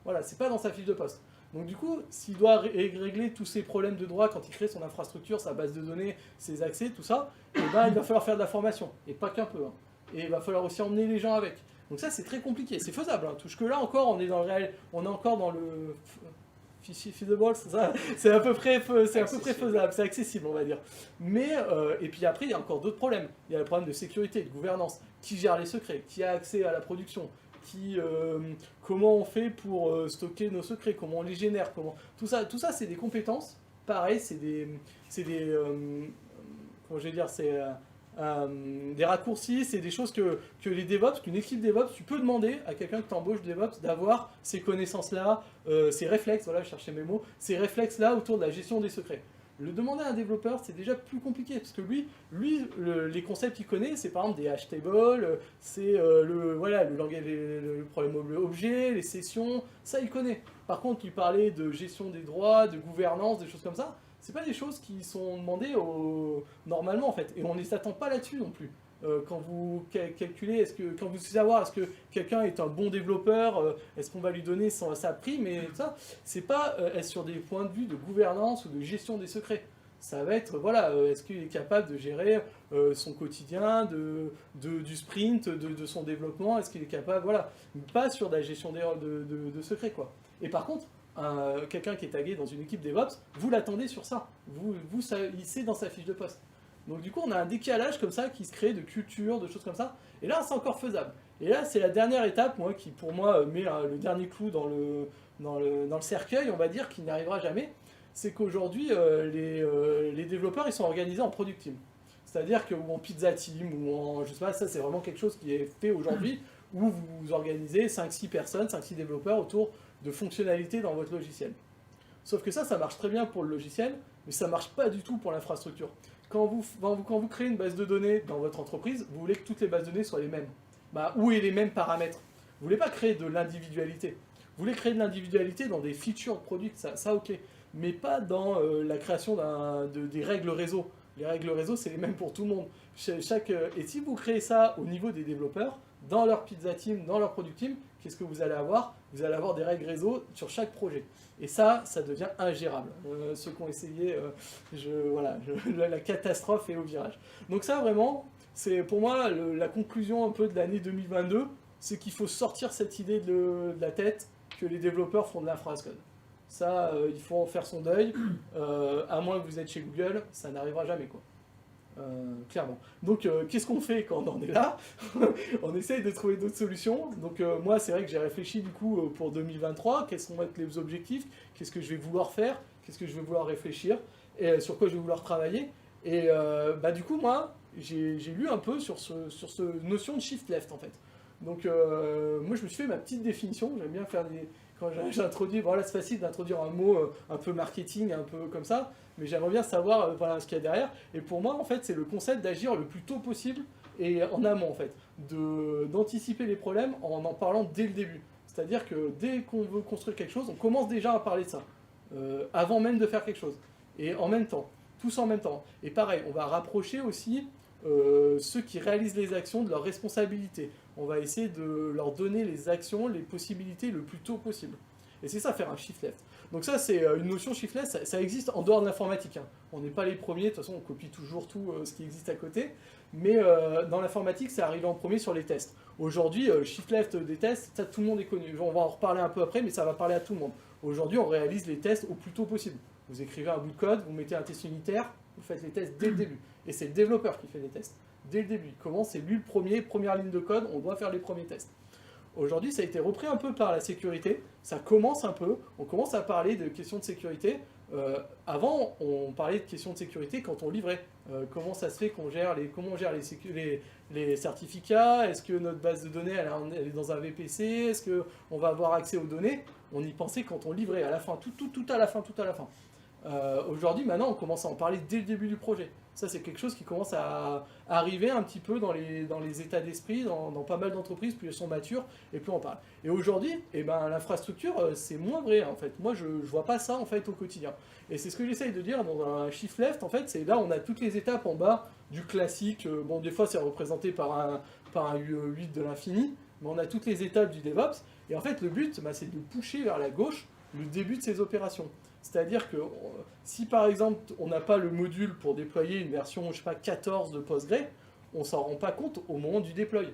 voilà, c'est pas dans sa fiche de poste. Donc du coup, s'il doit régler tous ces problèmes de droit quand il crée son infrastructure, sa base de données, ses accès, tout ça, eh ben, il va falloir faire de la formation, et pas qu'un peu. Hein. Et il va falloir aussi emmener les gens avec. Donc ça, c'est très compliqué. C'est faisable. Hein. Touche que là encore, on est dans le réel, on est encore dans le feasible, c'est à peu près faisable, c'est accessible, on va dire. Mais et puis après, il y a encore d'autres problèmes. Il y a le problème de sécurité, de gouvernance. Qui gère les secrets? Qui a accès à la production? Comment on fait pour stocker nos secrets? Comment on les génère? Tout ça, c'est des compétences. Pareil, c'est des comment je vais dire, c'est des raccourcis, c'est des choses que les DevOps, qu'une équipe DevOps, tu peux demander à quelqu'un que tu embauches DevOps d'avoir ces connaissances-là, ces réflexes, voilà, je cherchais mes mots, ces réflexes-là autour de la gestion des secrets. Le demander à un développeur, c'est déjà plus compliqué, parce que lui les concepts qu'il connaît, c'est par exemple des hash tables, c'est le problème objet, les sessions, ça il connaît. Par contre, lui parler de gestion des droits, de gouvernance, des choses comme ça, c'est pas des choses qui sont demandées normalement en fait, et on ne s'attend pas là-dessus non plus. Quand vous calculez, quand vous savez savoir est-ce que quelqu'un est un bon développeur, est-ce qu'on va lui donner sa prime et tout ça, c'est pas être sur des points de vue de gouvernance ou de gestion des secrets. Ça va être, voilà, est-ce qu'il est capable de gérer son quotidien, du sprint, de son développement, est-ce qu'il est capable, voilà, pas sur de la gestion de secrets, quoi. Et par contre, quelqu'un qui est tagué dans une équipe DevOps, vous l'attendez sur ça. C'est dans sa fiche de poste. Donc du coup, on a un décalage comme ça qui se crée de culture, de choses comme ça. Et là, c'est encore faisable. Et là, c'est la dernière étape, qui pour moi met le dernier clou dans le cercueil, on va dire, qui n'arrivera jamais. C'est qu'aujourd'hui, les développeurs, ils sont organisés en product team. C'est-à-dire que, ou en pizza team, ou en, je sais pas, ça c'est vraiment quelque chose qui est fait aujourd'hui, où vous organisez 5-6 personnes, 5-6 développeurs autour de fonctionnalités dans votre logiciel. Sauf que ça marche très bien pour le logiciel, mais ça marche pas du tout pour l'infrastructure. Quand vous créez une base de données dans votre entreprise, vous voulez que toutes les bases de données soient les mêmes. Où est les mêmes paramètres? Vous voulez pas créer de l'individualité. Vous voulez créer de l'individualité dans des features produits, ça ok. Mais pas dans la création des règles réseau. Les règles réseau, c'est les mêmes pour tout le monde. Et si vous créez ça au niveau des développeurs, dans leur pizza team, dans leur product team, qu'est-ce que vous allez avoir? Vous allez avoir des règles réseau sur chaque projet. Et ça devient ingérable. Ceux qui ont essayé, la catastrophe est au virage. Donc ça, vraiment, c'est pour moi la conclusion un peu de l'année 2022, c'est qu'il faut sortir cette idée de la tête que les développeurs font de l'infra-as-code. Ça, il faut en faire son deuil. À moins que vous êtes chez Google, ça n'arrivera jamais, quoi. Clairement. Donc, qu'est-ce qu'on fait quand on en est là? On essaye de trouver d'autres solutions. Donc, moi, c'est vrai que j'ai réfléchi du coup pour 2023. Quels sont les objectifs? Qu'est-ce que je vais vouloir faire? Qu'est-ce que je vais vouloir réfléchir? Et sur quoi je vais vouloir travailler? Et du coup, moi, j'ai lu un peu sur ce notion de shift left, en fait. Donc, moi, je me suis fait ma petite définition. J'aime bien faire quand j'introduis, voilà, c'est facile d'introduire un mot un peu marketing, un peu comme ça, mais j'aimerais bien savoir voilà, ce qu'il y a derrière. Et pour moi, en fait, c'est le concept d'agir le plus tôt possible et en amont, en fait, d'anticiper les problèmes en parlant dès le début. C'est-à-dire que dès qu'on veut construire quelque chose, on commence déjà à parler de ça, avant même de faire quelque chose. Et en même temps, tous en même temps. Et pareil, on va rapprocher aussi ceux qui réalisent les actions de leurs responsabilités. On va essayer de leur donner les actions, les possibilités le plus tôt possible. Et c'est ça, faire un shift left. Donc ça, c'est une notion shift left, ça existe en dehors de l'informatique. Hein. On n'est pas les premiers, de toute façon, on copie toujours tout ce qui existe à côté. Mais dans l'informatique, c'est arrivé en premier sur les tests. Aujourd'hui, shift left des tests, ça, tout le monde est connu. On va en reparler un peu après, mais ça va parler à tout le monde. Aujourd'hui, on réalise les tests au plus tôt possible. Vous écrivez un bout de code, vous mettez un test unitaire, vous faites les tests dès le début. Et c'est le développeur qui fait les tests. Dès le début. Comment c'est lui le première ligne de code, on doit faire les premiers tests. Aujourd'hui, ça a été repris un peu par la sécurité. Ça commence un peu. On commence à parler de questions de sécurité. Avant, on parlait de questions de sécurité quand on livrait. Comment ça se fait qu'on gère les certificats? Est-ce que notre base de données elle est dans un VPC? Est-ce qu'on va avoir accès aux données? On y pensait quand on livrait, à la fin, tout à la fin. Aujourd'hui, maintenant, on commence à en parler dès le début du projet. Ça, c'est quelque chose qui commence à arriver un petit peu dans les états d'esprit, dans pas mal d'entreprises, plus elles sont matures, et plus on parle. Et aujourd'hui, eh ben, l'infrastructure, c'est moins vrai, en fait. Moi, je vois pas ça, en fait, au quotidien. Et c'est ce que j'essaye de dire dans un shift left, en fait, c'est là, on a toutes les étapes en bas du classique. Bon, des fois, c'est représenté par un 8 de l'infini, mais on a toutes les étapes du DevOps. Et en fait, le but, bah, c'est de pousser vers la gauche le début de ces opérations. C'est-à-dire que si par exemple on n'a pas le module pour déployer une version, je sais pas, 14 de Postgre, on s'en rend pas compte au moment du déploy.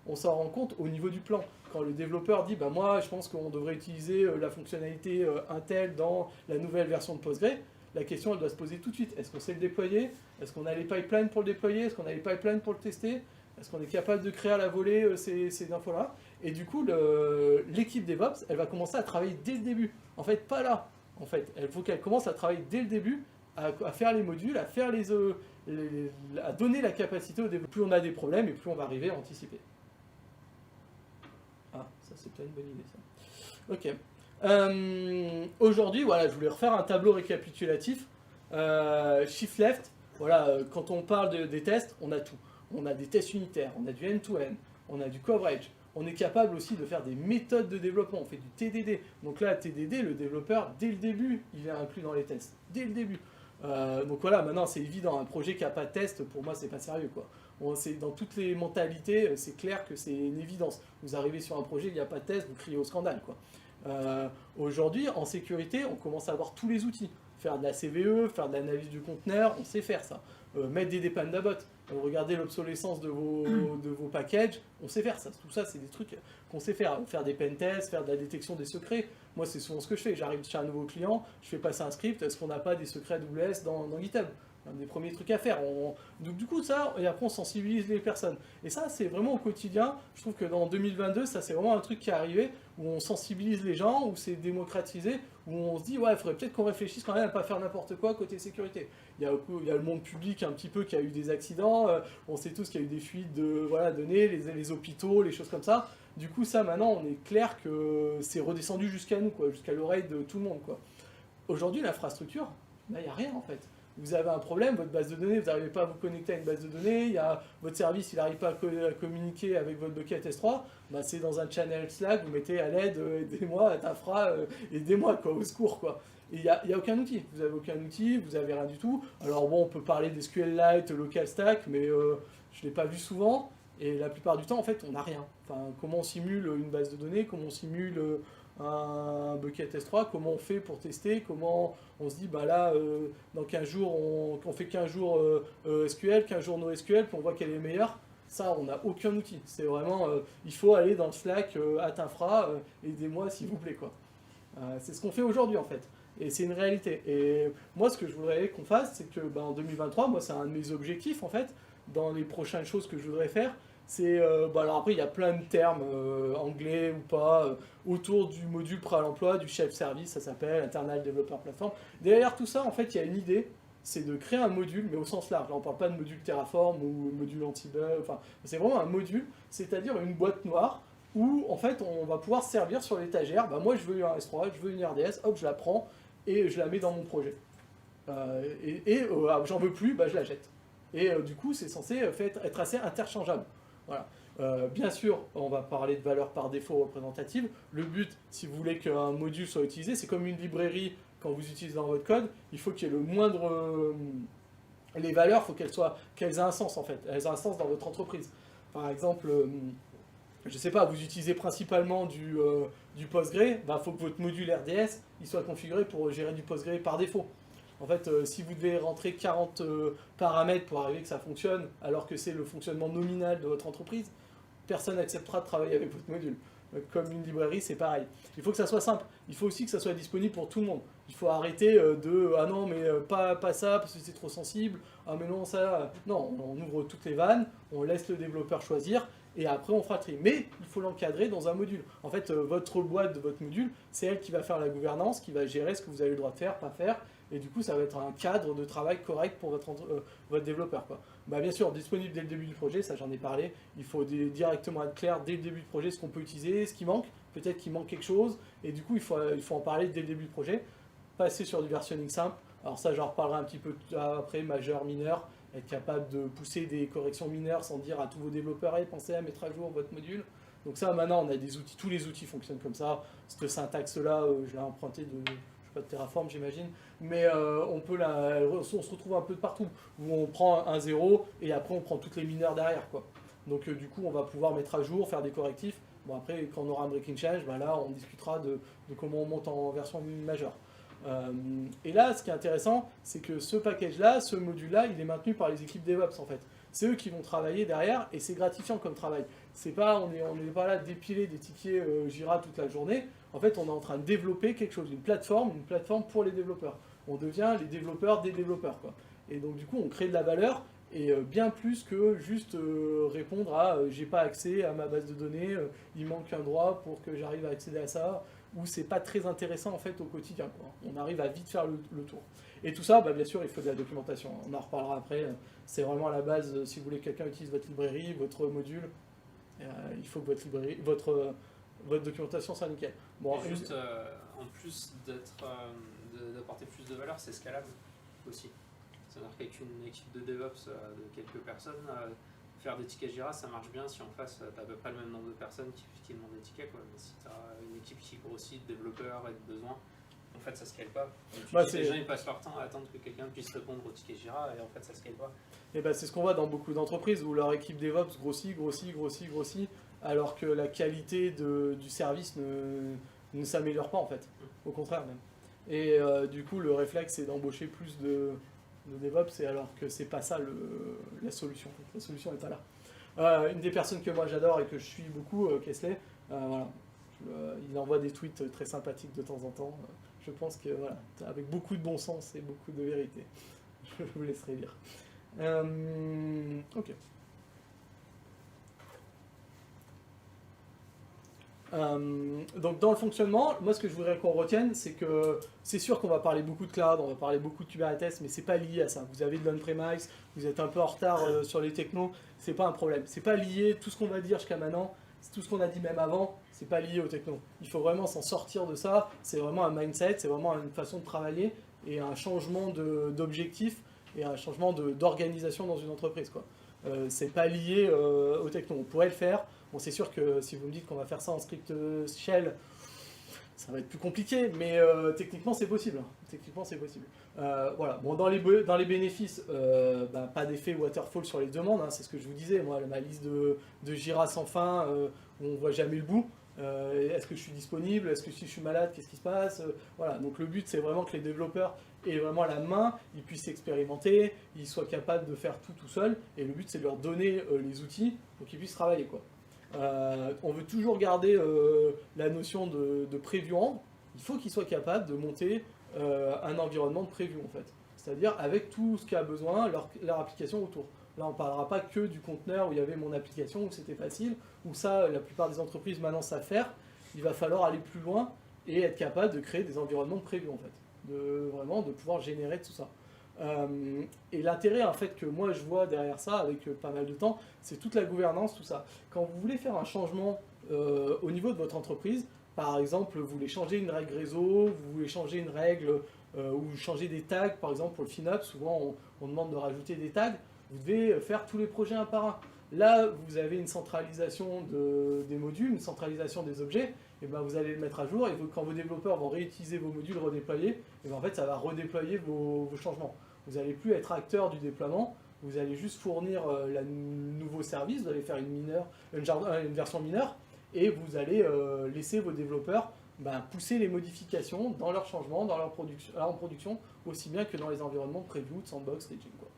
On s'en rend compte au niveau du plan. Quand le développeur dit, bah moi je pense qu'on devrait utiliser la fonctionnalité Intel dans la nouvelle version de Postgre, la question elle doit se poser tout de suite. Est-ce qu'on sait le déployer? Est-ce qu'on a les pipelines pour le déployer? Est-ce qu'on a les pipelines pour le tester? Est-ce qu'on est capable de créer à la volée ces infos-là? Et du coup, l'équipe DevOps, elle va commencer à travailler dès le début. En fait, pas là. En fait, il faut qu'elle commence à travailler dès le début, à faire les modules, à faire à donner la capacité au développeur. Plus on a des problèmes et plus on va arriver à anticiper. Ah, ça c'est pas une bonne idée ça. Ok. Aujourd'hui, voilà, je voulais refaire un tableau récapitulatif. Shift left, voilà, quand on parle des tests, on a tout. On a des tests unitaires, on a du end-to-end, on a du coverage. On est capable aussi de faire des méthodes de développement, on fait du TDD. Donc là, TDD, le développeur, dès le début, il est inclus dans les tests. Dès le début. Donc voilà, maintenant c'est évident, un projet qui n'a pas de test, pour moi, c'est pas sérieux, quoi. Dans toutes les mentalités, c'est clair que c'est une évidence. Vous arrivez sur un projet, il n'y a pas de test, vous criez au scandale, quoi. Aujourd'hui, en sécurité, on commence à avoir tous les outils. Faire de la CVE, faire de l'analyse du conteneur, on sait faire ça. Mettre des dependabot, regarder l'obsolescence de vos packages, on sait faire ça. Tout ça, c'est des trucs qu'on sait faire. Faire des pentests, faire de la détection des secrets. Moi, c'est souvent ce que je fais. J'arrive chez un nouveau client, je fais passer un script, est-ce qu'on n'a pas des secrets AWS dans GitHub? Un des premiers trucs à faire. Donc du coup, ça, et après on sensibilise les personnes. Et ça, c'est vraiment au quotidien. Je trouve que dans 2022, ça c'est vraiment un truc qui est arrivé, où on sensibilise les gens, où c'est démocratisé, où on se dit, ouais, il faudrait peut-être qu'on réfléchisse quand même à pas faire n'importe quoi côté sécurité. Il y a le monde public un petit peu qui a eu des accidents, on sait tous qu'il y a eu des fuites de données, les hôpitaux, les choses comme ça. Du coup, ça, maintenant, on est clair que c'est redescendu jusqu'à nous, quoi, jusqu'à l'oreille de tout le monde, quoi. Aujourd'hui, l'infrastructure, il n'y a rien en fait. Vous avez un problème, votre base de données, vous n'arrivez pas à vous connecter à une base de données, votre service il n'arrive pas à communiquer avec votre bucket S3, bah, c'est dans un channel Slack, vous mettez à l'aide, aidez-moi, Tafra, aidez-moi, quoi, au secours, quoi. Et il n'y a aucun outil, vous n'avez aucun outil, vous n'avez rien du tout. Alors bon, on peut parler d'SQLite, Local Stack, mais je ne l'ai pas vu souvent, et la plupart du temps, en fait, on n'a rien. Enfin, comment on simule une base de données, comment on simule un bucket S3, comment on fait pour tester, comment on se dit, bah là, dans 15 jours, on fait 15 jours SQL, 15 jours NoSQL, puis on voit quel est le meilleur. Ça, on n'a aucun outil. C'est vraiment, il faut aller dans le Slack, @infra, aidez-moi s'il vous plaît, quoi. C'est ce qu'on fait aujourd'hui, en fait. Et c'est une réalité. Et moi, ce que je voudrais qu'on fasse, c'est que en 2023, moi, c'est un de mes objectifs, en fait, dans les prochaines choses que je voudrais faire, c'est, alors après, il y a plein de termes, anglais ou pas, autour du module prêt à l'emploi, du chef service, ça s'appelle, Internal Developer Platform. Derrière tout ça, en fait, il y a une idée, c'est de créer un module, mais au sens large. Là, on ne parle pas de module Terraform ou module Ansible, enfin, c'est vraiment un module, c'est-à-dire une boîte noire où, en fait, on va pouvoir servir sur l'étagère. Bah, moi, je veux un S3, je veux une RDS, hop, je la prends et je la mets dans mon projet. J'en veux plus, bah, je la jette. Et du coup, c'est censé être assez interchangeable. Voilà. Bien sûr, on va parler de valeurs par défaut représentatives. Le but, si vous voulez qu'un module soit utilisé, c'est comme une librairie quand vous utilisez dans votre code. Il faut qu'il y ait le moindre... les valeurs, il faut qu'elles aient un sens en fait. Elles aient un sens dans votre entreprise. Par exemple, je ne sais pas, vous utilisez principalement du Postgre, il faut que votre module RDS il soit configuré pour gérer du Postgre par défaut. En fait, si vous devez rentrer 40 paramètres pour arriver que ça fonctionne, alors que c'est le fonctionnement nominal de votre entreprise, personne n'acceptera de travailler avec votre module. Comme une librairie, c'est pareil. Il faut que ça soit simple. Il faut aussi que ça soit disponible pour tout le monde. Il faut arrêter ah non, mais pas ça, parce que c'est trop sensible. Ah mais non, ça... Non, on ouvre toutes les vannes, on laisse le développeur choisir, et après on fera le tri. Mais il faut l'encadrer dans un module. En fait, votre boîte de votre module, c'est elle qui va faire la gouvernance, qui va gérer ce que vous avez le droit de faire, pas faire. Et du coup, ça va être un cadre de travail correct pour votre développeur, quoi. Bah, bien sûr, disponible dès le début du projet, ça j'en ai parlé. Il faut directement être clair dès le début du projet ce qu'on peut utiliser, ce qui manque. Peut-être qu'il manque quelque chose. Et du coup, il faut en parler dès le début du projet. passer sur du versionning simple. Alors ça, j'en reparlerai un petit peu après, majeur, mineur, être capable de pousser des corrections mineures sans dire à tous vos développeurs, hey, pensez à mettre à jour votre module. Donc ça, maintenant, on a des outils, tous les outils fonctionnent comme ça. Cette syntaxe-là, je l'ai emprunté de, je sais pas, de Terraform, j'imagine. Mais on se retrouve un peu de partout, où on prend un 0 et après on prend toutes les mineurs derrière, quoi. Donc du coup, on va pouvoir mettre à jour, faire des correctifs. Bon, après, quand on aura un breaking change, ben là, on discutera de comment on monte en version majeure. Et là, ce qui est intéressant, c'est que ce package-là, ce module-là, il est maintenu par les équipes DevOps, en fait. C'est eux qui vont travailler derrière, et c'est gratifiant comme travail. C'est pas, on n'est pas là à dépiler des tickets Jira toute la journée. En fait, on est en train de développer quelque chose, une plateforme pour les développeurs. On devient les développeurs des développeurs, quoi. Et donc, du coup, on crée de la valeur, et bien plus que juste répondre à j'ai pas accès à ma base de données, il manque un droit pour que j'arrive à accéder à ça, où c'est pas très intéressant en fait au quotidien, quoi. On arrive à vite faire le tour. Et tout ça, bah, bien sûr, il faut de la documentation. On en reparlera après. C'est vraiment à la base, si vous voulez que quelqu'un utilise votre librairie, votre module, il faut que votre documentation soit nickel. Bon, et juste, en plus d'apporter plus de valeur, c'est scalable aussi. C'est-à-dire qu'avec une équipe de DevOps de quelques personnes, faire des tickets Jira, ça marche bien si en face, tu as à peu près le même nombre de personnes qui demandent des tickets, quoi. Mais si tu as une équipe qui grossit, de développeurs et de besoins, en fait, ça ne scale pas. Donc, les gens ils passent leur temps à attendre que quelqu'un puisse répondre aux tickets Jira et en fait, ça ne scale pas. Et ben, c'est ce qu'on voit dans beaucoup d'entreprises où leur équipe DevOps grossit, alors que la qualité du service ne s'améliore pas en fait. Au contraire même. Et du coup, le réflexe, c'est d'embaucher plus de DevOps, alors que c'est pas ça la solution. La solution n'est pas là. Une des personnes que moi j'adore et que je suis beaucoup, Kesley, voilà, il envoie des tweets très sympathiques de temps en temps. Je pense que voilà, avec beaucoup de bon sens et beaucoup de vérité. Je vous laisserai lire. Ok. Donc dans le fonctionnement, moi ce que je voudrais qu'on retienne, c'est que c'est sûr qu'on va parler beaucoup de cloud, on va parler beaucoup de Kubernetes, mais c'est pas lié à ça. Vous avez de l'on-premise, vous êtes un peu en retard sur les technos, c'est pas un problème. C'est pas lié, tout ce qu'on va dire jusqu'à maintenant, tout ce qu'on a dit même avant, c'est pas lié aux technos. Il faut vraiment s'en sortir de ça, c'est vraiment un mindset, c'est vraiment une façon de travailler et un changement d'objectif et un changement d'organisation dans une entreprise, quoi. C'est pas lié aux technos. On pourrait le faire. Bon, c'est sûr que si vous me dites qu'on va faire ça en script shell, ça va être plus compliqué, mais techniquement c'est possible. Techniquement c'est possible. Voilà. Bon, dans les bénéfices, pas d'effet waterfall sur les demandes, hein, c'est ce que je vous disais. Moi, ma liste de Jira sans fin, où on voit jamais le bout. Est-ce que je suis disponible? Est-ce que si je suis malade, qu'est-ce qui se passe? Voilà. Donc le but, c'est vraiment que les développeurs aient vraiment la main, ils puissent expérimenter, ils soient capables de faire tout seul. Et le but, c'est de leur donner les outils pour qu'ils puissent travailler, quoi. On veut toujours garder la notion de preview rendre. Il faut qu'ils soient capables de monter un environnement de preview, en fait. C'est-à-dire avec tout ce qu'a besoin leur application autour. Là, on ne parlera pas que du conteneur où il y avait mon application, où c'était facile, où ça, la plupart des entreprises maintenant savent faire. Il va falloir aller plus loin et être capable de créer des environnements de preview, en fait. Vraiment de pouvoir générer tout ça. Et l'intérêt en fait que moi je vois derrière ça avec pas mal de temps, c'est toute la gouvernance, tout ça. Quand vous voulez faire un changement au niveau de votre entreprise, par exemple vous voulez changer une règle réseau, vous voulez changer une règle ou changer des tags, par exemple pour le FinOps, souvent on demande de rajouter des tags, vous devez faire tous les projets un par un. Là vous avez une centralisation des modules, une centralisation des objets, et ben vous allez le mettre à jour, et quand vos développeurs vont réutiliser vos modules redéployés, et ben en fait ça va redéployer vos changements. Vous n'allez plus être acteur du déploiement, vous allez juste fournir le nouveau service, vous allez faire une version mineure, et vous allez laisser vos développeurs pousser les modifications dans leurs changements, dans leur production, aussi bien que dans les environnements de preview, de sandbox, staging, quoi.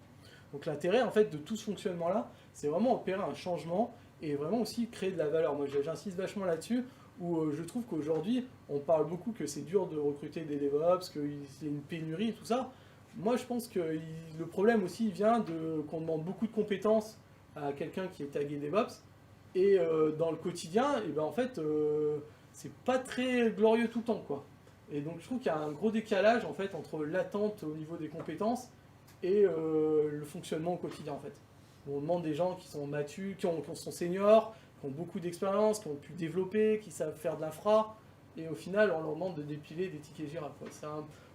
Donc l'intérêt en fait de tout ce fonctionnement-là, c'est vraiment opérer un changement et vraiment aussi créer de la valeur. Moi j'insiste vachement là-dessus, où je trouve qu'aujourd'hui, on parle beaucoup que c'est dur de recruter des DevOps, qu'il y a une pénurie et tout ça. Moi, je pense que le problème aussi vient qu'on demande beaucoup de compétences à quelqu'un qui est tagué DevOps, et dans le quotidien, et ben en fait, c'est pas très glorieux tout le temps, quoi. Et donc, je trouve qu'il y a un gros décalage en fait entre l'attente au niveau des compétences et le fonctionnement au quotidien, en fait. On demande des gens qui sont matures, qui sont seniors, qui ont beaucoup d'expérience, qui ont pu développer, qui savent faire de l'infra. et au final, on leur demande de dépiler des tickets Jira, quoi.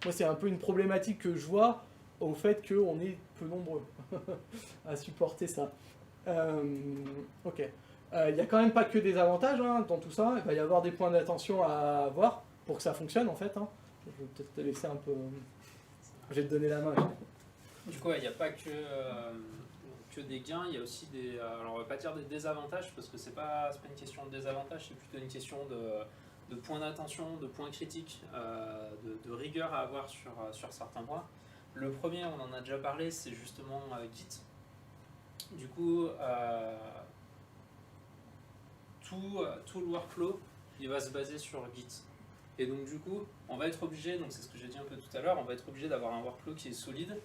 Moi, c'est un peu une problématique que je vois au fait qu'on est peu nombreux à supporter ça. Ok. Il n'y a quand même pas que des avantages hein, dans tout ça. Il va y avoir des points d'attention à avoir pour que ça fonctionne en fait. Hein. Je vais peut-être te laisser un peu. Je vais te donner la main. Du coup, il n'y a pas que des gains, il y a aussi des. Alors, on va pas dire des désavantages parce que c'est pas une question de désavantage, c'est plutôt une question de points d'attention, de points critiques, de rigueur à avoir sur certains points. Le premier, on en a déjà parlé, c'est justement Git. Du coup, tout le workflow, il va se baser sur Git. Et donc du coup, on va être obligé, donc c'est ce que j'ai dit un peu tout à l'heure, on va être obligé d'avoir un workflow qui est solide,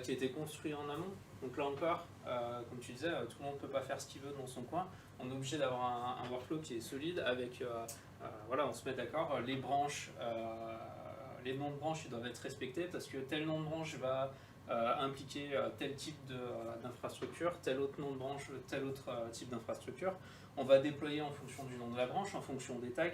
qui a été construit en amont. Donc là encore, comme tu disais, tout le monde ne peut pas faire ce qu'il veut dans son coin. On est obligé d'avoir un workflow qui est solide avec, voilà, on se met d'accord, les branches, les noms de branches ils doivent être respectés parce que tel nom de branche va impliquer tel type d'infrastructure, tel autre nom de branche, tel autre type d'infrastructure. On va déployer en fonction du nom de la branche, en fonction des tags.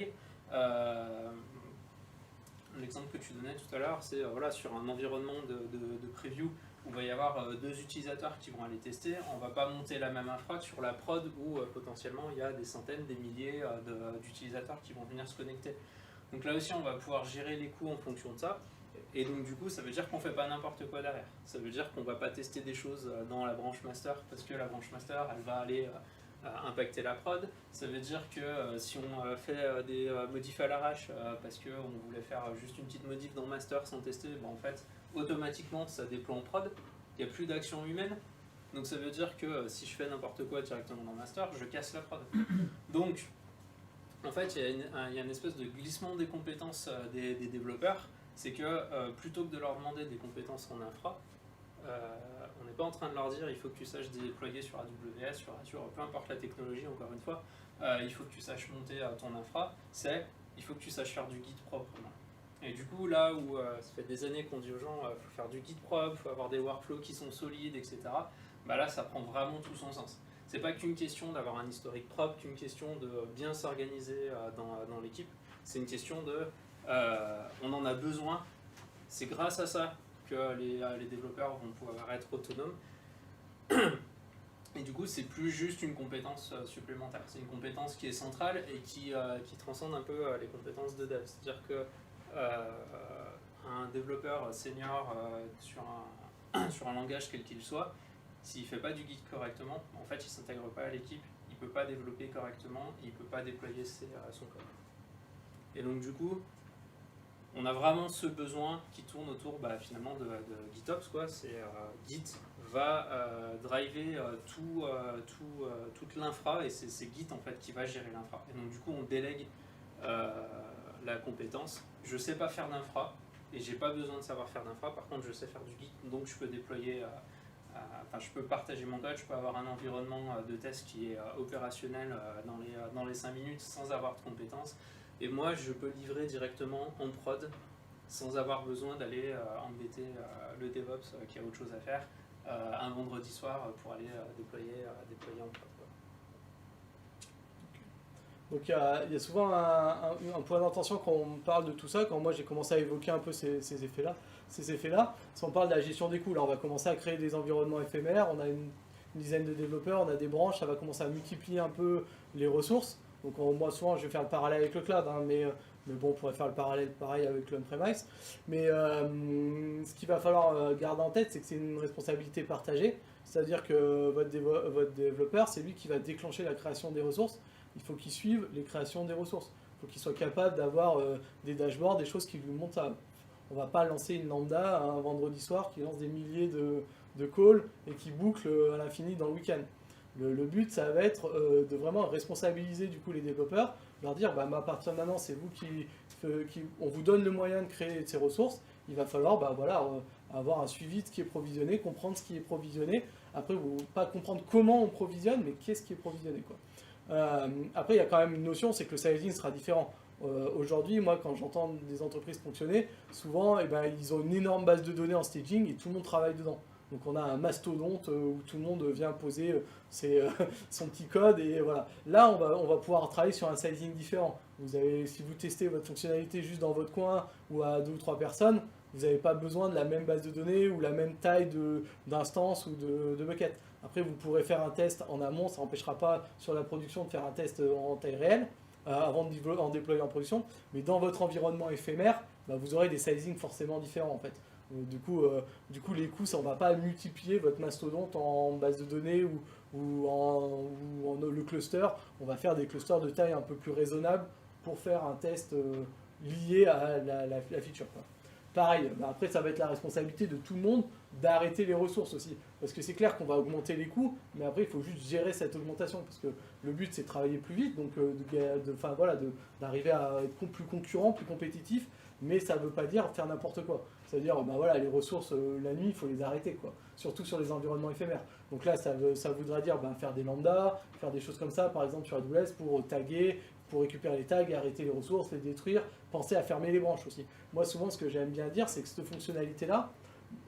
L'exemple que tu donnais tout à l'heure, c'est voilà, sur un environnement de preview où il va y avoir deux utilisateurs qui vont aller tester. On ne va pas monter la même infra que sur la prod où potentiellement il y a des centaines, des milliers d'utilisateurs qui vont venir se connecter. Donc là aussi, on va pouvoir gérer les coûts en fonction de ça. Et donc du coup, ça veut dire qu'on ne fait pas n'importe quoi derrière. Ça veut dire qu'on ne va pas tester des choses dans la branche master parce que la branche master, elle va aller impacter la prod. Ça veut dire que si on fait des modifs à l'arrache parce qu'on voulait faire juste une petite modif dans master sans tester, ben, en fait, automatiquement, ça déploie en prod. Il n'y a plus d'action humaine. Donc ça veut dire que si je fais n'importe quoi directement dans master, je casse la prod. Donc, en fait, il y a une espèce de glissement des compétences des développeurs. C'est que plutôt que de leur demander des compétences en infra, on n'est pas en train de leur dire il faut que tu saches déployer sur AWS, sur Azure, peu importe la technologie, encore une fois, il faut que tu saches monter ton infra, il faut que tu saches faire du Git proprement. Et du coup, là où ça fait des années qu'on dit aux gens il faut faire du Git propre, il faut avoir des workflows qui sont solides, etc., bah là, ça prend vraiment tout son sens. C'est pas qu'une question d'avoir un historique propre, qu'une question de bien s'organiser dans l'équipe, c'est une question de on en a besoin, c'est grâce à ça que les développeurs vont pouvoir être autonomes. Et du coup, c'est plus juste une compétence supplémentaire, c'est une compétence qui est centrale et qui transcende un peu les compétences de dev. C'est-à-dire que un développeur senior sur un langage quel qu'il soit, s'il ne fait pas du Git correctement, en fait, il ne s'intègre pas à l'équipe, il ne peut pas développer correctement, il ne peut pas déployer son code. Et donc du coup, on a vraiment ce besoin qui tourne autour finalement de GitOps, quoi. C'est Git va driver toute l'infra et c'est Git en fait qui va gérer l'infra. Et donc du coup on délègue la compétence. Je sais pas faire d'infra et j'ai pas besoin de savoir faire d'infra. Par contre je sais faire du Git, donc je peux déployer. Je peux partager mon code, je peux avoir un environnement de test qui est opérationnel dans les 5 minutes sans avoir de compétences. Et moi, je peux livrer directement en prod sans avoir besoin d'aller embêter le DevOps qui a autre chose à faire un vendredi soir pour aller déployer en prod. Donc il y a souvent un point d'attention quand on parle de tout ça, quand moi j'ai commencé à évoquer un peu ces effets-là, si on parle de la gestion des coûts, là on va commencer à créer des environnements éphémères, on a une dizaine de développeurs, on a des branches, ça va commencer à multiplier un peu les ressources. Donc moi souvent je vais faire le parallèle avec le cloud, hein, mais bon on pourrait faire le parallèle pareil avec l'on-premise. Mais ce qu'il va falloir garder en tête, c'est que c'est une responsabilité partagée, c'est-à-dire que votre développeur, c'est lui qui va déclencher la création des ressources. Il faut qu'il suive les créations des ressources. Il faut qu'il soit capable d'avoir des dashboards, des choses qui lui montrent ça. On ne va pas lancer une lambda un vendredi soir qui lance des milliers de calls et qui boucle à l'infini dans le week-end. Le but, ça va être de vraiment responsabiliser du coup les développeurs, leur dire à partir de maintenant, c'est vous on vous donne le moyen de créer ces ressources. Il va falloir avoir un suivi de ce qui est provisionné, comprendre ce qui est provisionné. Après, vous pas comprendre comment on provisionne, mais qu'est-ce qui est provisionné, quoi. Après, il y a quand même une notion, c'est que le sizing sera différent. Aujourd'hui, moi, quand j'entends des entreprises fonctionner, souvent, ils ont une énorme base de données en staging et tout le monde travaille dedans. Donc on a un mastodonte où tout le monde vient poser son petit code et voilà. Là, on va pouvoir travailler sur un sizing différent. Si vous testez votre fonctionnalité juste dans votre coin ou à 2 ou 3 personnes, vous n'avez pas besoin de la même base de données ou la même taille d'instance ou de bucket. Après, vous pourrez faire un test en amont, ça n'empêchera pas sur la production de faire un test en taille réelle avant en déployer en production. Mais dans votre environnement éphémère, bah, vous aurez des sizings forcément différents en fait. Du coup, les coûts, on ne va pas multiplier votre mastodonte en base de données ou le cluster. On va faire des clusters de taille un peu plus raisonnable pour faire un test lié à la feature, quoi. Pareil, bah après ça va être la responsabilité de tout le monde d'arrêter les ressources aussi. Parce que c'est clair qu'on va augmenter les coûts, mais après il faut juste gérer cette augmentation. Parce que le but c'est de travailler plus vite, donc d'arriver à être plus concurrent, plus compétitif, mais ça ne veut pas dire faire n'importe quoi. C'est-à-dire, bah voilà, les ressources, la nuit, il faut les arrêter, quoi. Surtout sur les environnements éphémères. Donc là, ça voudra dire faire des lambdas, faire des choses comme ça, par exemple sur AWS, pour taguer, pour récupérer les tags, arrêter les ressources, les détruire, penser à fermer les branches aussi. Moi, souvent, ce que j'aime bien dire, c'est que cette fonctionnalité-là,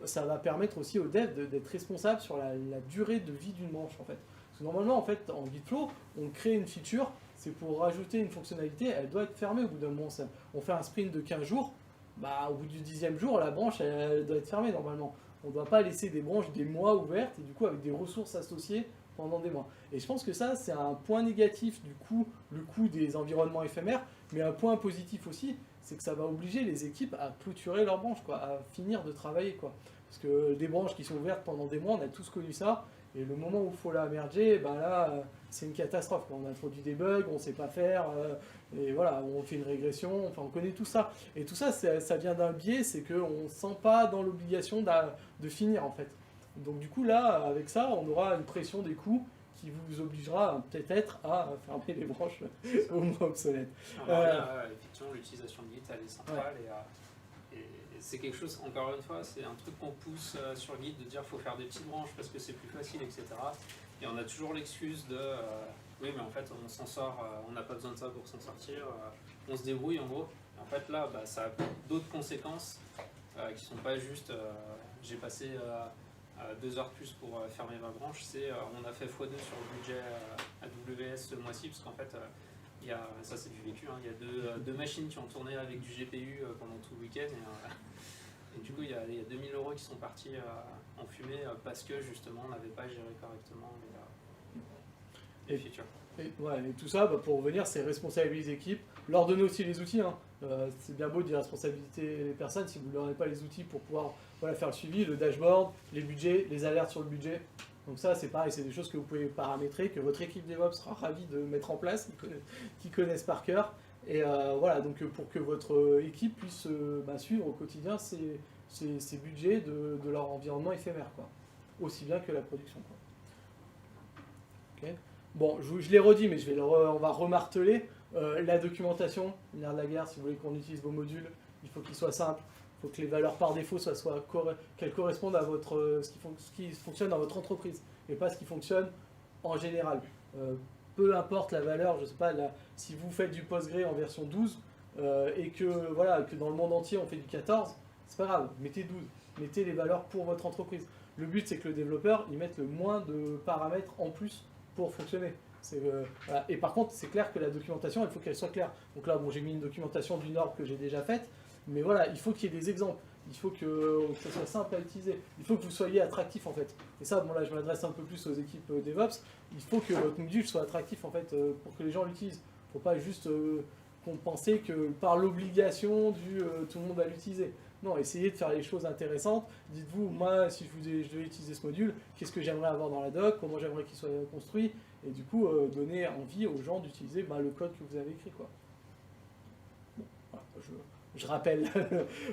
ça va permettre aussi aux devs d'être responsables sur la durée de vie d'une branche, en fait. Parce que normalement, en fait, en Gitflow, on crée une feature, c'est pour rajouter une fonctionnalité, elle doit être fermée au bout d'un moment. On fait un sprint de 15 jours, bah, au bout du 10e jour, la branche, elle doit être fermée normalement. On ne doit pas laisser des branches des mois ouvertes et du coup avec des ressources associées pendant des mois. Et je pense que ça, c'est un point négatif du coup, le coût des environnements éphémères, mais un point positif aussi, c'est que ça va obliger les équipes à clôturer leurs branches, quoi, à finir de travailler, quoi. Parce que des branches qui sont ouvertes pendant des mois, on a tous connu ça, et le moment où il faut la merger, ben là, c'est une catastrophe, quoi. On introduit des bugs, on ne sait pas faire, et voilà, on fait une régression, enfin on connaît tout ça. Et tout ça, ça vient d'un biais, c'est qu'on ne se sent pas dans l'obligation de finir, en fait. Donc du coup, là, avec ça, on aura une pression des coûts qui vous obligera peut-être à fermer les branches au moins obsolètes. Alors là, effectivement, l'utilisation de Git, elle est centrale, et c'est quelque chose, encore une fois, c'est un truc qu'on pousse sur Git de dire qu'il faut faire des petites branches parce que c'est plus facile, etc. Et on a toujours l'excuse de oui, mais en fait, on s'en sort, on n'a pas besoin de ça pour s'en sortir, on se débrouille en gros. Et en fait, là, ça a d'autres conséquences qui ne sont pas juste j'ai passé 2 heures plus pour fermer ma branche, on a fait x2 sur le budget AWS ce mois-ci, parce qu'en fait, ça c'est du vécu, hein, il y a deux machines qui ont tourné avec du GPU pendant tout le week-end, et du coup il y a 2000 € qui sont partis en fumée parce que justement on n'avait pas géré correctement les features. Et tout ça, pour revenir, c'est responsabiliser les équipes, leur donner aussi les outils, hein. C'est bien beau de dire responsabiliser les personnes si vous ne leur donnez pas les outils pour pouvoir faire le suivi, le dashboard, les budgets, les alertes sur le budget. Donc ça, c'est pareil, c'est des choses que vous pouvez paramétrer, que votre équipe DevOps sera ravie de mettre en place, qui connaissent par cœur. Et voilà, donc pour que votre équipe puisse suivre au quotidien ces budgets de leur environnement éphémère, quoi. Aussi bien que la production, quoi. Okay. Bon, je l'ai redit, mais on va remarteler. La documentation, nerf de la guerre, si vous voulez qu'on utilise vos modules, il faut qu'ils soient simples. Il faut que les valeurs par défaut qu'elles correspondent à ce qui fonctionne dans votre entreprise, et pas ce qui fonctionne en général. Peu importe la valeur, je ne sais pas, si vous faites du Postgre en version 12, et que dans le monde entier on fait du 14, c'est pas grave, mettez 12, mettez les valeurs pour votre entreprise. Le but c'est que le développeur il mette le moins de paramètres en plus pour fonctionner. Voilà. Et par contre, c'est clair que la documentation, il faut qu'elle soit claire. Donc là, j'ai mis une documentation d'une norme que j'ai déjà faite, mais voilà, il faut qu'il y ait des exemples. Il faut que ça soit simple à utiliser. Il faut que vous soyez attractif, en fait. Et ça, bon là, je m'adresse un peu plus aux équipes DevOps. Il faut que votre module soit attractif, en fait, pour que les gens l'utilisent. Il ne faut pas juste penser que par l'obligation tout le monde va l'utiliser. Non, essayez de faire les choses intéressantes. Dites-vous, moi, si je devais utiliser ce module, qu'est-ce que j'aimerais avoir dans la doc, comment j'aimerais qu'il soit construit, et du coup, donner envie aux gens d'utiliser le code que vous avez écrit, quoi. Bon, voilà, je rappelle.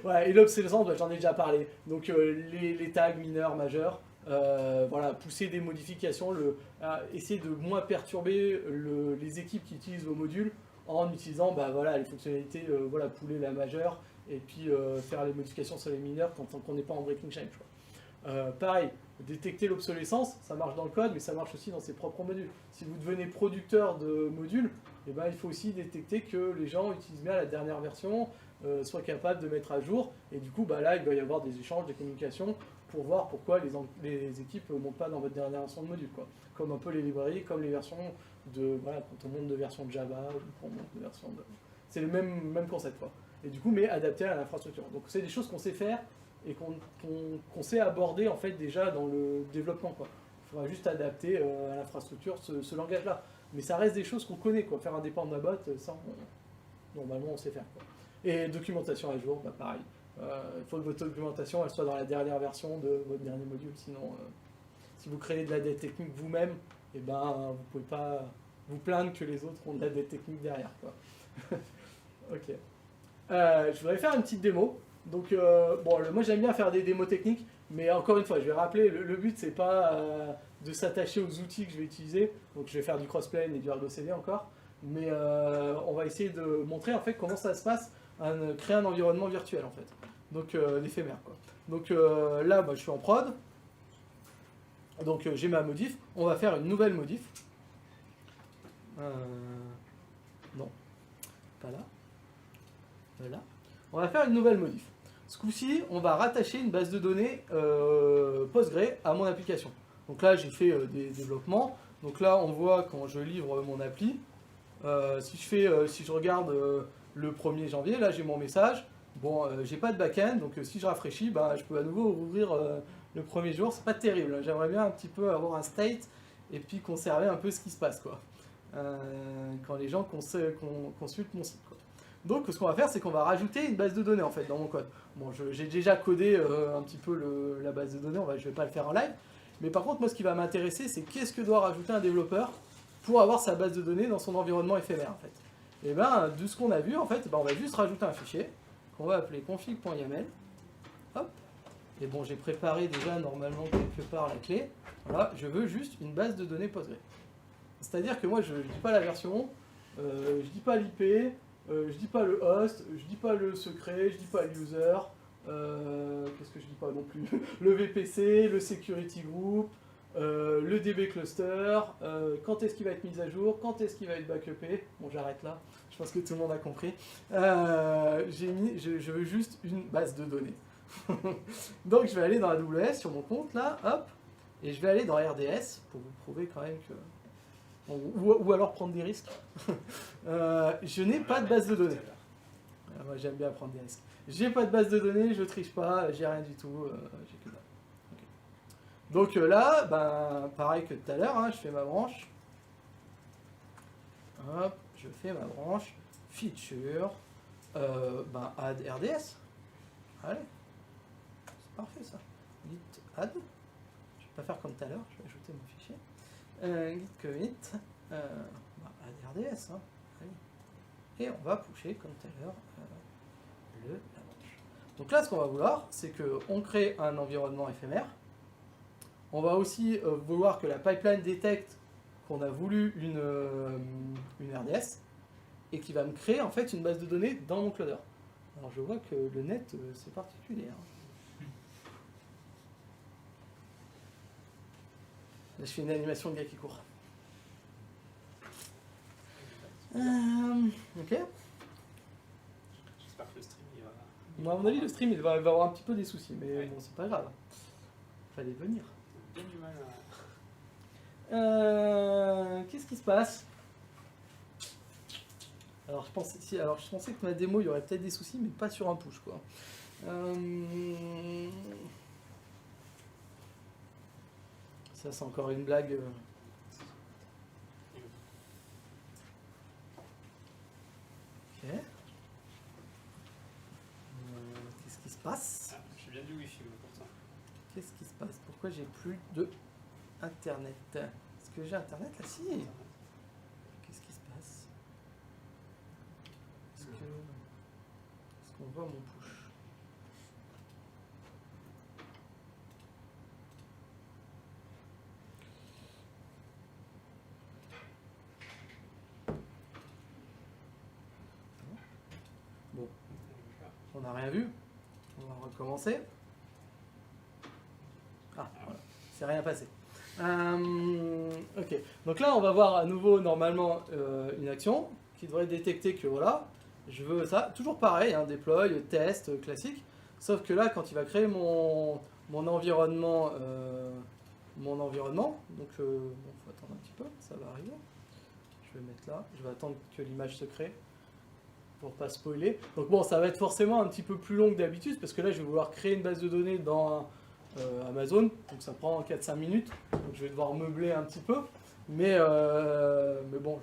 Voilà, et l'obsolescence, j'en ai déjà parlé. Donc, les tags mineurs, majeurs, voilà, pousser des modifications, essayer de moins perturber les équipes qui utilisent vos modules en utilisant les fonctionnalités, pouler la majeure, et puis faire les modifications sur les mineurs tant qu'on n'est pas en breaking change, quoi. Pareil, détecter l'obsolescence, ça marche dans le code, mais ça marche aussi dans ses propres modules. Si vous devenez producteur de modules, il faut aussi détecter que les gens utilisent bien la dernière version, soit capable de mettre à jour. Et du coup, bah, là, il doit y avoir des échanges, des communications pour voir pourquoi les équipes ne montent pas dans votre dernière version de module, quoi. Comme un peu les librairies, comme les versions de... Voilà, quand on monte de version de Java, ou quand on monte de version de... C'est le même concept, quoi. Et du coup, mais adapté à l'infrastructure. Donc c'est des choses qu'on sait faire et qu'on sait aborder, en fait, déjà dans le développement, quoi. Il faudra juste adapter à l'infrastructure ce langage-là. Mais ça reste des choses qu'on connaît, quoi. Faire un dépend de bot, ça, normalement, on sait faire, quoi. Et documentation à jour, bah, pareil. Il faut que votre documentation elle soit dans la dernière version de votre dernier module, sinon si vous créez de la dette technique vous-même, eh ben, vous pouvez pas vous plaindre que les autres ont de la dette technique derrière, quoi. Ok. Je voudrais faire une petite démo. Donc, bon, moi j'aime bien faire des démos techniques, mais encore une fois, je vais rappeler, le but c'est pas de s'attacher aux outils que je vais utiliser. Donc je vais faire du crossplane et du Argo CD encore, mais on va essayer de montrer en fait comment ça se passe, créer un environnement virtuel en fait. Donc l'éphémère, quoi. Donc là, bah, je suis en prod. Donc j'ai ma modif. On va faire une nouvelle modif. Non, pas là. Voilà. On va faire une nouvelle modif. Ce coup-ci, on va rattacher une base de données Postgre à mon application. Donc là, j'ai fait des développements. Donc là, on voit quand je livre mon appli. Si je regarde le 1er janvier, là, j'ai mon message. Bon, j'ai pas de back-end, donc si je rafraîchis, bah, je peux à nouveau ouvrir le premier jour. C'est pas terrible. J'aimerais bien un petit peu avoir un state et puis conserver un peu ce qui se passe, quoi. Quand les gens consultent mon site, quoi. Donc ce qu'on va faire, c'est qu'on va rajouter une base de données en fait dans mon code. Bon, j'ai déjà codé un petit peu la base de données, je vais pas le faire en live. Mais par contre, moi ce qui va m'intéresser, c'est qu'est-ce que doit rajouter un développeur pour avoir sa base de données dans son environnement éphémère en fait. Et bien, de ce qu'on a vu en fait, on va juste rajouter un fichier qu'on va appeler config.yaml. Hop. Et bon, j'ai préparé déjà normalement quelque part la clé. Voilà, je veux juste une base de données Postgre. C'est-à-dire que moi je dis pas la version, je dis pas l'IP. Je dis pas le host, je dis pas le secret, je dis pas le user, qu'est-ce que je dis pas non plus, le VPC, le security group, le DB cluster, quand est-ce qu'il va être mis à jour, quand est-ce qu'il va être backupé. Bon, j'arrête là, je pense que tout le monde a compris. Je veux juste une base de données. Donc je vais aller dans AWS sur mon compte là, hop, et je vais aller dans RDS pour vous prouver quand même que... Ou alors prendre des risques. Je n'ai pas de base de données. Moi j'aime bien prendre des risques. J'ai pas de base de données, je triche pas, j'ai rien du tout, j'ai que dalle. Okay. Donc là, ben, pareil que tout à l'heure, hein, je fais ma branche. Hop, je fais ma branche. Feature, add RDS. Allez, c'est parfait ça. Git add. Je vais pas faire comme tout à l'heure, je vais ajouter mon fichier. Git commit, add RDS, hein. Et on va pusher comme tout à l'heure la branche. Donc là, ce qu'on va vouloir, c'est qu'on crée un environnement éphémère. On va aussi vouloir que la pipeline détecte qu'on a voulu une RDS et qui va me créer en fait une base de données dans mon Cloudr. Alors je vois que le net, c'est particulier, hein. Là, je fais une animation de gars qui court. Ok. J'espère que le stream il va. Moi, à mon avis, le stream il va avoir un petit peu des soucis, mais Ouais. bon, c'est pas grave. Fallait venir. J'ai bien du mal à. Qu'est-ce qui se passe? Alors je pensais que ma démo, il y aurait peut-être des soucis, mais pas sur un push, quoi. Ça, c'est encore une blague. Ok. Qu'est-ce qui se passe? Ah, j'ai bien du wifi moi pourtant. Qu'est-ce qui se passe? Pourquoi j'ai plus de internet? Est-ce que j'ai internet là? Si. Qu'est-ce qui se passe? Est-ce qu'on voit mon push? Bon, on n'a rien vu. On va recommencer. Ah, voilà, c'est rien passé. Ok, donc là on va voir à nouveau normalement une action qui devrait détecter que voilà, je veux ça, toujours pareil, hein, deploy, test, classique, sauf que là, quand il va créer mon environnement, donc bon, faut attendre un petit peu, ça va arriver. Je vais mettre là, je vais attendre que l'image se crée pour pas spoiler. Donc bon, ça va être forcément un petit peu plus long que d'habitude, parce que là, je vais vouloir créer une base de données dans Amazon, donc ça prend 4-5 minutes, donc je vais devoir meubler un petit peu, mais bon,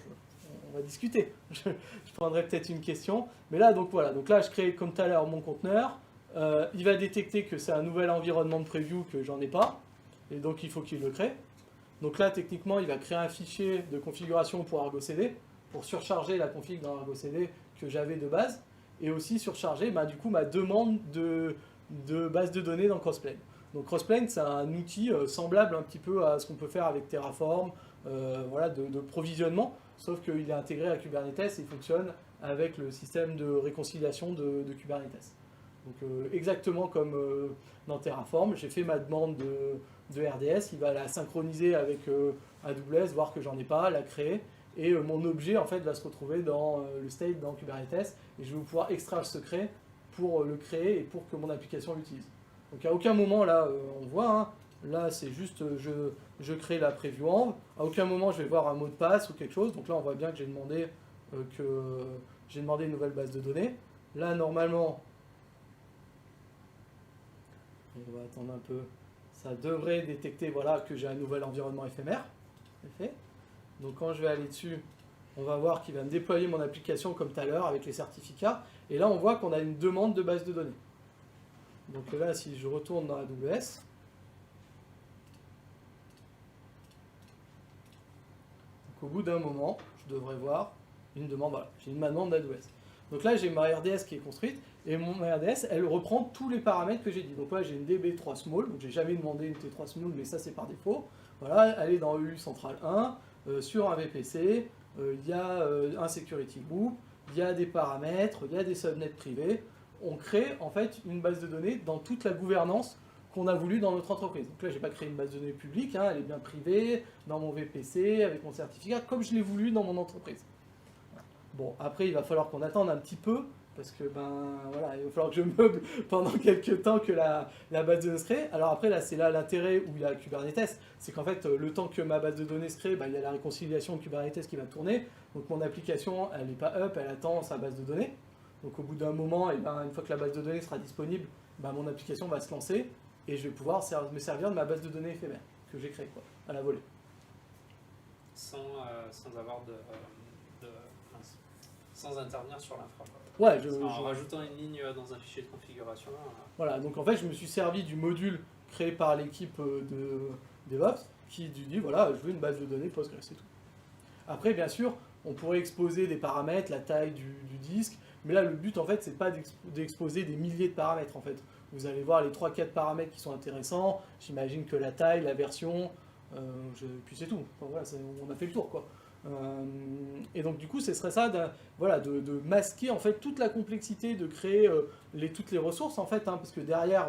on va discuter. Je prendrai peut-être une question, mais là, donc voilà, donc là, je crée comme tout à l'heure mon conteneur, il va détecter que c'est un nouvel environnement de preview que j'en ai pas, et donc il faut qu'il le crée. Donc là, techniquement, il va créer un fichier de configuration pour Argo CD, pour surcharger la config dans Argo CD que j'avais de base, et aussi surcharger du coup ma demande de base de données dans Crossplane. Donc Crossplane, c'est un outil semblable un petit peu à ce qu'on peut faire avec Terraform, voilà, de provisionnement, sauf qu'il est intégré à Kubernetes et il fonctionne avec le système de réconciliation de Kubernetes. Donc exactement comme dans Terraform, j'ai fait ma demande de RDS, il va la synchroniser avec AWS, voir que j'en ai pas, la créer, et mon objet en fait va se retrouver dans le state dans Kubernetes, et je vais pouvoir extraire le secret pour le créer et pour que mon application l'utilise. Donc à aucun moment là on voit, hein, là c'est juste je crée la preview env, à aucun moment je vais voir un mot de passe ou quelque chose, donc là on voit bien que j'ai demandé une nouvelle base de données. Là normalement, on va attendre un peu, ça devrait détecter voilà, que j'ai un nouvel environnement éphémère. C'est fait. Donc quand je vais aller dessus, on va voir qu'il va me déployer mon application comme tout à l'heure avec les certificats. Et là on voit qu'on a une demande de base de données. Donc là si je retourne dans AWS, donc au bout d'un moment, je devrais voir une demande, voilà, j'ai une demande d'AWS. Donc là j'ai ma RDS qui est construite, et mon RDS, elle reprend tous les paramètres que j'ai dit. Donc là, j'ai une DB3 small, donc j'ai jamais demandé une T3 small, mais ça c'est par défaut. Voilà, elle est dans EU Central 1, sur un VPC, il y a un security group, il y a des paramètres, il y a des subnets privés. On crée en fait une base de données dans toute la gouvernance qu'on a voulu dans notre entreprise. Donc là, j'ai pas créé une base de données publique, hein, elle est bien privée, dans mon VPC, avec mon certificat, comme je l'ai voulu dans mon entreprise. Bon, après, il va falloir qu'on attende un petit peu, parce que voilà, il va falloir que je meuble pendant quelques temps que la base de données se crée. Alors après, là, c'est là l'intérêt où il y a Kubernetes, c'est qu'en fait, le temps que ma base de données se crée, il y a la réconciliation de Kubernetes qui va tourner. Donc mon application, elle n'est pas up, elle attend sa base de données. Donc au bout d'un moment, une fois que la base de données sera disponible, mon application va se lancer et je vais pouvoir me servir de ma base de données éphémère que j'ai créée, à la volée. Sans avoir sans intervenir sur l'infra. Ouais, en rajoutant une ligne dans un fichier de configuration. Voilà, donc en fait, je me suis servi du module créé par l'équipe de DevOps qui dit voilà, je veux une base de données Postgres, c'est tout. Après, bien sûr, on pourrait exposer des paramètres, la taille du disque, mais là, le but, en fait, c'est pas d'exposer des milliers de paramètres, en fait. Vous allez voir les 3-4 paramètres qui sont intéressants. J'imagine que la taille, la version, puis c'est tout. Enfin, voilà, on a fait le tour, quoi. Et donc du coup ce serait ça de masquer en fait toute la complexité de créer toutes les ressources en fait, hein, parce que derrière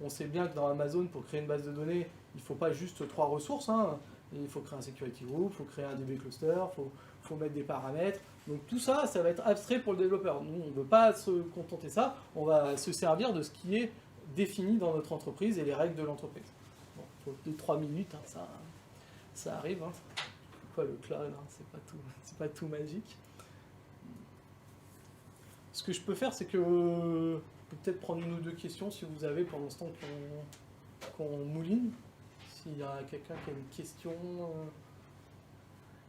on sait bien que dans Amazon pour créer une base de données il ne faut pas juste 3 ressources, hein. Il faut créer un security group, il faut créer un DB cluster, il faut mettre des paramètres, donc tout ça va être abstrait pour le développeur. Nous on ne veut pas se contenter de ça, on va se servir de ce qui est défini dans notre entreprise et les règles de l'entreprise. Bon, il faut 2-3 minutes, hein, ça arrive, hein. Le cloud, hein, c'est pas tout magique. Ce que je peux faire, c'est que je peux peut-être prendre une ou deux questions si vous avez pendant ce temps qu'on mouline. S'il y a quelqu'un qui a une question.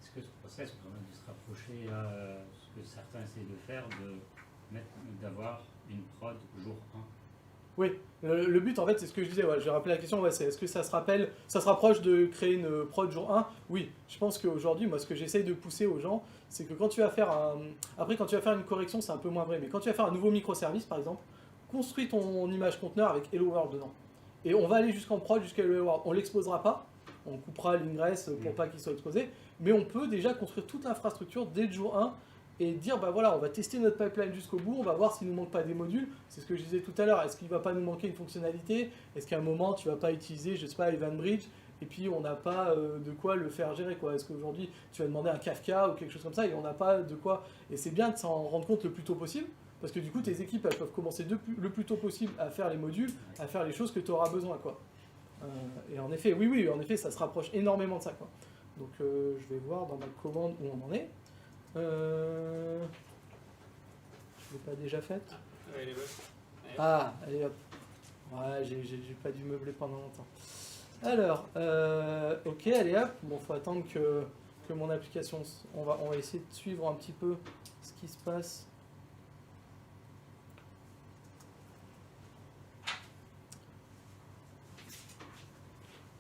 Est-ce que ce process permet de se rapprocher à ce que certains essayent de faire, d'avoir une prod jour 1? Oui, le but en fait, c'est ce que je disais, j'ai rappelé la question, c'est est-ce que ça se rapproche de créer une prod jour 1? Oui, je pense qu'aujourd'hui, moi ce que j'essaye de pousser aux gens, c'est que quand tu vas faire quand tu vas faire une correction, c'est un peu moins vrai, mais quand tu vas faire un nouveau microservice par exemple, construis ton image conteneur avec Hello World dedans. Et on va aller jusqu'en prod, jusqu'à Hello World. On ne l'exposera pas, on coupera l'ingress pour pas qu'il soit exposé, mais on peut déjà construire toute l'infrastructure dès le jour 1 et dire voilà, on va tester notre pipeline jusqu'au bout, on va voir s'il ne nous manque pas des modules. C'est ce que je disais tout à l'heure, est-ce qu'il ne va pas nous manquer une fonctionnalité? Est-ce qu'à un moment tu ne vas pas utiliser, je sais pas, EventBridge et puis on n'a pas de quoi le faire gérer, quoi. Est-ce qu'aujourd'hui tu vas demander un Kafka ou quelque chose comme ça et on n'a pas de quoi. Et c'est bien de s'en rendre compte le plus tôt possible, parce que du coup tes équipes elles peuvent commencer le plus tôt possible à faire les modules, à faire les choses que tu auras besoin, quoi. Et en effet, oui, en effet, ça se rapproche énormément de ça, quoi. Donc je vais voir dans ma commande où on en est. Je l'ai pas déjà faite. Elle est bonne. Ah, allez hop. Ouais, j'ai pas dû meubler pendant longtemps. Alors, ok, allez hop. Bon, faut attendre que mon application. On va essayer de suivre un petit peu ce qui se passe.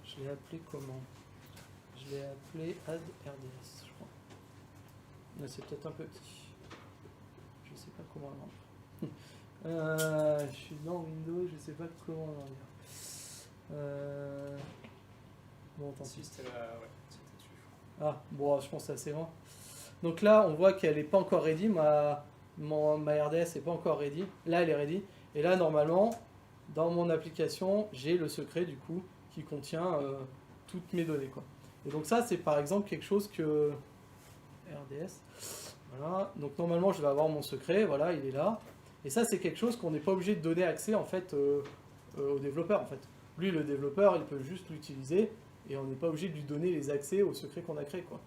Je l'ai appelé comment? Je l'ai appelé add RDS, je crois. Mais c'est peut-être un petit. Je sais pas comment le rendre. Je suis dans Windows, je sais pas comment le rendre. Bon, tant Si, pis. c'était dessus. Ah, bon, je pense que c'est assez loin. Donc là, on voit qu'elle n'est pas encore ready. Ma RDS n'est pas encore ready. Là, elle est ready. Et là, normalement, dans mon application, j'ai le secret, du coup, qui contient toutes mes données, quoi. Et donc ça, c'est par exemple quelque chose que... RDS. Voilà. Donc normalement, je vais avoir mon secret. Voilà, il est là. Et ça, c'est quelque chose qu'on n'est pas obligé de donner accès, en fait, au développeur, en fait. Lui, le développeur, il peut juste l'utiliser et on n'est pas obligé de lui donner les accès au secret qu'on a créé, quoi.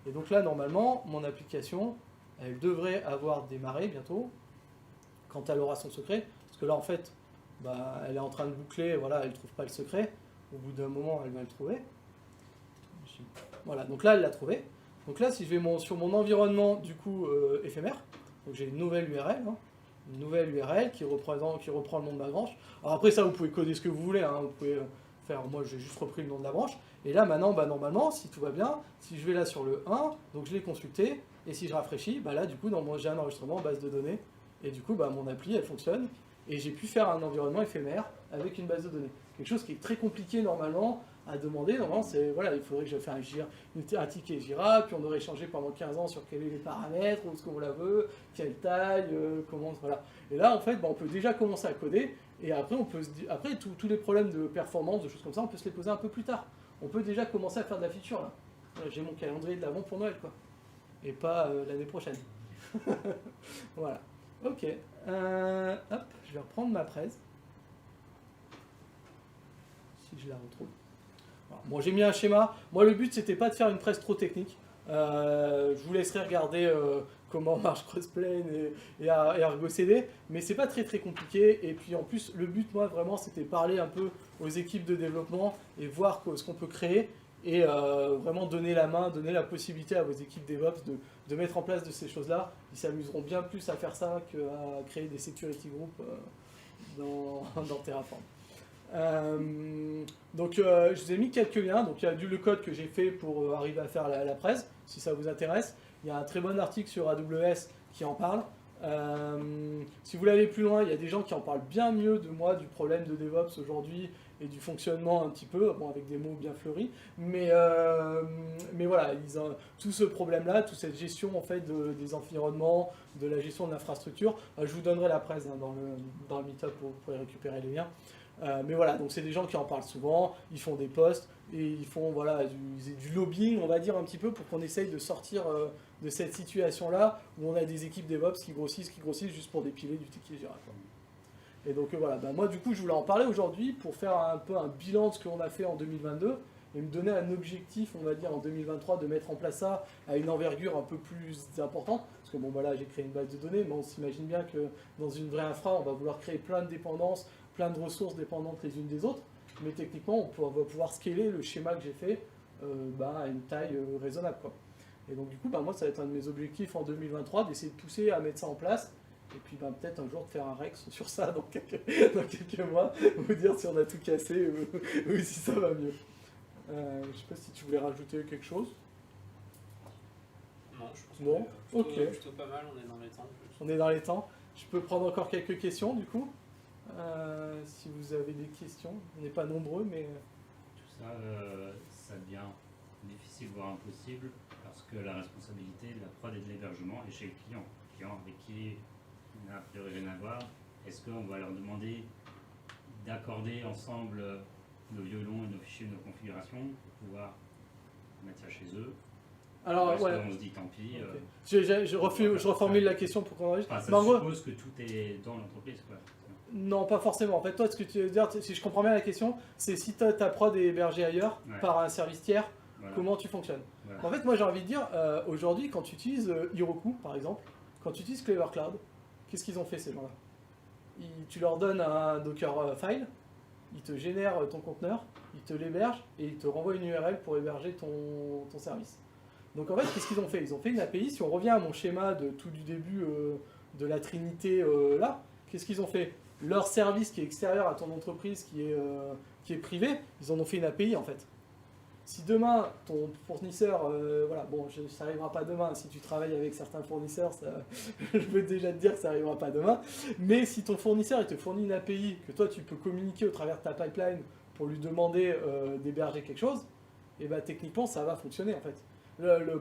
Et donc là, normalement, mon application, elle devrait avoir démarré bientôt, quand elle aura son secret. Parce que là, en fait, bah, elle est en train de boucler, voilà, elle ne trouve pas le secret. Au bout d'un moment, elle va le trouver. Voilà, donc là, elle l'a trouvé. Donc là, si je vais sur mon environnement, du coup, éphémère, donc j'ai une nouvelle URL, hein, une nouvelle URL qui reprend le nom de ma branche. Alors après, ça, vous pouvez coder ce que vous voulez, hein, vous pouvez faire, moi, j'ai juste repris le nom de la branche. Et là, maintenant, bah, normalement, si tout va bien, si je vais là sur le 1, donc je l'ai consulté, et si je rafraîchis, bah là, du coup, j'ai un enregistrement en base de données, et du coup, bah, mon appli, elle fonctionne, et j'ai pu faire un environnement éphémère avec une base de données. Quelque chose qui est très compliqué, normalement, à demander. Normalement, c'est, voilà, il faudrait que je fasse un ticket Jira, puis on aurait échangé pendant 15 ans sur quels sont les paramètres, où est-ce qu'on la veut, quelle taille, comment, voilà. Et là, en fait, bah, on peut déjà commencer à coder, et après, après tous les problèmes de performance, de choses comme ça, on peut se les poser un peu plus tard. On peut déjà commencer à faire de la feature, là. J'ai mon calendrier de l'avant pour Noël, quoi. Et pas l'année prochaine. Voilà. Ok. Hop, je vais reprendre ma presse. Si je la retrouve. Bon, j'ai mis un schéma. Moi, le but, c'était pas de faire une presse trop technique. Je vous laisserai regarder comment marche Crossplane et Argo CD, mais c'est pas très compliqué. Et puis en plus, le but, moi, vraiment, c'était parler un peu aux équipes de développement et voir ce qu'on peut créer et vraiment donner la main, donner la possibilité à vos équipes DevOps de mettre en place de ces choses-là. Ils s'amuseront bien plus à faire ça qu'à créer des security groups dans Terraform. Donc je vous ai mis quelques liens, donc il y a le code que j'ai fait pour arriver à faire la presse, si ça vous intéresse. Il y a un très bon article sur AWS qui en parle. Si vous voulez aller plus loin, il y a des gens qui en parlent bien mieux de moi, du problème de DevOps aujourd'hui et du fonctionnement un petit peu, bon, avec des mots bien fleuris, mais voilà, tout ce problème-là, toute cette gestion en fait des environnements, de la gestion de l'infrastructure, je vous donnerai la presse hein, dans le meetup pour vous pourrez récupérer les liens. Mais voilà, donc c'est des gens qui en parlent souvent, ils font des posts et ils font voilà, du lobbying, on va dire un petit peu, pour qu'on essaye de sortir de cette situation-là où on a des équipes DevOps qui grossissent juste pour dépiler du ticket Jira. Et donc voilà, bah, moi du coup je voulais en parler aujourd'hui pour faire un peu un bilan de ce qu'on a fait en 2022 et me donner un objectif, on va dire en 2023, de mettre en place ça à une envergure un peu plus importante. Parce que bon voilà, j'ai créé une base de données, mais on s'imagine bien que dans une vraie infra, on va vouloir créer plein de dépendances, plein de ressources dépendantes les unes des autres, mais techniquement on va pouvoir scaler le schéma que j'ai fait à une taille raisonnable, quoi. Et donc du coup moi ça va être un de mes objectifs en 2023 d'essayer de pousser à mettre ça en place et puis peut-être un jour de faire un Rex sur ça dans quelques mois, vous dire si on a tout cassé ou si ça va mieux. Je sais pas si tu voulais rajouter quelque chose. Non, je pense bon, que ok. plutôt pas mal, on est dans les temps. On est dans les temps. Je peux prendre encore quelques questions du coup. Si vous avez des questions, on n'est pas nombreux, mais... Tout ça, ça devient difficile, voire impossible, parce que la responsabilité de la prod et de l'hébergement est chez le client. Le client avec qui il n'a a priori rien à voir. Est-ce qu'on va leur demander d'accorder ensemble nos violons, nos fichiers, nos configurations pour pouvoir mettre ça chez eux. Alors, Parce ouais. qu'on se dit tant pis. Ok. Je reformule la question pour qu'on enregistre. Enfin, ça Mais en gros, suppose que tout est dans l'entreprise, quoi. non, pas forcément. En fait, toi, ce que tu veux dire, si je comprends bien la question, c'est si ta prod est hébergée ailleurs, Ouais. par un service tiers, Voilà. comment tu fonctionnes. Voilà. En fait, moi, j'ai envie de dire, aujourd'hui, quand tu utilises Heroku, par exemple, quand tu utilises Clever Cloud, qu'est-ce qu'ils ont fait, ces gens-là? Tu leur donnes un Docker file, ils te génèrent ton conteneur, ils te l'hébergent et ils te renvoient une URL pour héberger ton service. Donc en fait, qu'est-ce qu'ils ont fait? Ils ont fait une API. Si on revient à mon schéma de tout du début de la Trinité là, qu'est-ce qu'ils ont fait? Leur service qui est extérieur à ton entreprise, qui est privé, ils en ont fait une API en fait. Si demain, ton fournisseur, voilà, bon, ça n'arrivera pas demain, si tu travailles avec certains fournisseurs, ça, je peux déjà te dire que ça n'arrivera pas demain, mais si ton fournisseur il te fournit une API que toi tu peux communiquer au travers de ta pipeline pour lui demander d'héberger quelque chose, et ben techniquement ça va fonctionner en fait.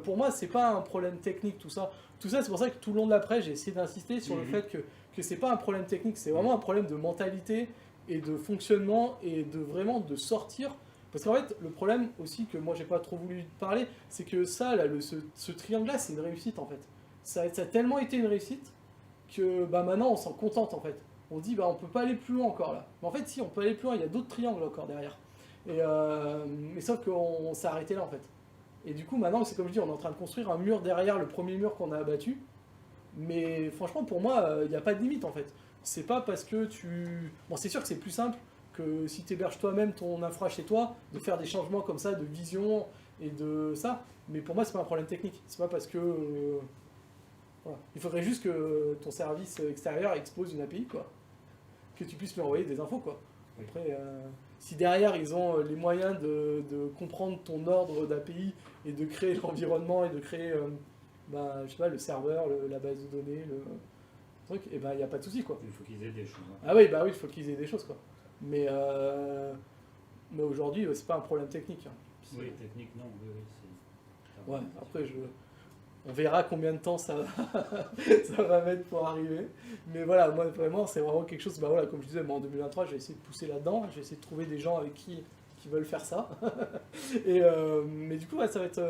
Pour moi, c'est pas un problème technique tout ça. Tout ça, c'est pour ça que tout le long de l'après, j'ai essayé d'insister sur le fait que c'est pas un problème technique, c'est vraiment un problème de mentalité et de fonctionnement et de vraiment de sortir. Parce qu'en fait, le problème aussi que moi j'ai pas trop voulu parler, c'est que ça, là, ce triangle-là, c'est une réussite en fait. Ça a tellement été une réussite que bah, maintenant on s'en contente en fait. On dit bah on peut pas aller plus loin encore là. Mais en fait, si on peut aller plus loin, il y a d'autres triangles encore derrière. Mais sauf qu'on s'est arrêté là en fait. Et du coup, maintenant, c'est comme je dis, on est en train de construire un mur derrière le premier mur qu'on a abattu. Mais franchement, pour moi, il n'y a pas de limite en fait. C'est pas parce que tu. Bon, c'est sûr que c'est plus simple que si tu héberges toi-même ton infra chez toi, de faire des changements comme ça, de vision et de ça. Mais pour moi, c'est pas un problème technique. C'est pas parce que. Voilà. Il faudrait juste que ton service extérieur expose une API, quoi. Que tu puisses lui envoyer des infos, quoi. Après, si derrière ils ont les moyens de comprendre ton ordre d'API et de créer l'environnement et de créer je sais pas, le serveur, la base de données, le truc, et ben il n'y a pas de souci quoi. Il faut qu'ils aient des choses. Ah oui, bah oui, il faut qu'ils aient des choses quoi. Mais aujourd'hui, c'est pas un problème technique. Hein. Oui, technique, non, oui, Ouais, après on verra combien de temps ça va mettre pour arriver. Mais voilà, moi vraiment, c'est vraiment quelque chose, bah voilà, comme je disais, moi en 2023, j'ai essayé de pousser là-dedans, j'ai essayé de trouver des gens avec qui veulent faire ça. Mais du coup, ouais, ça va être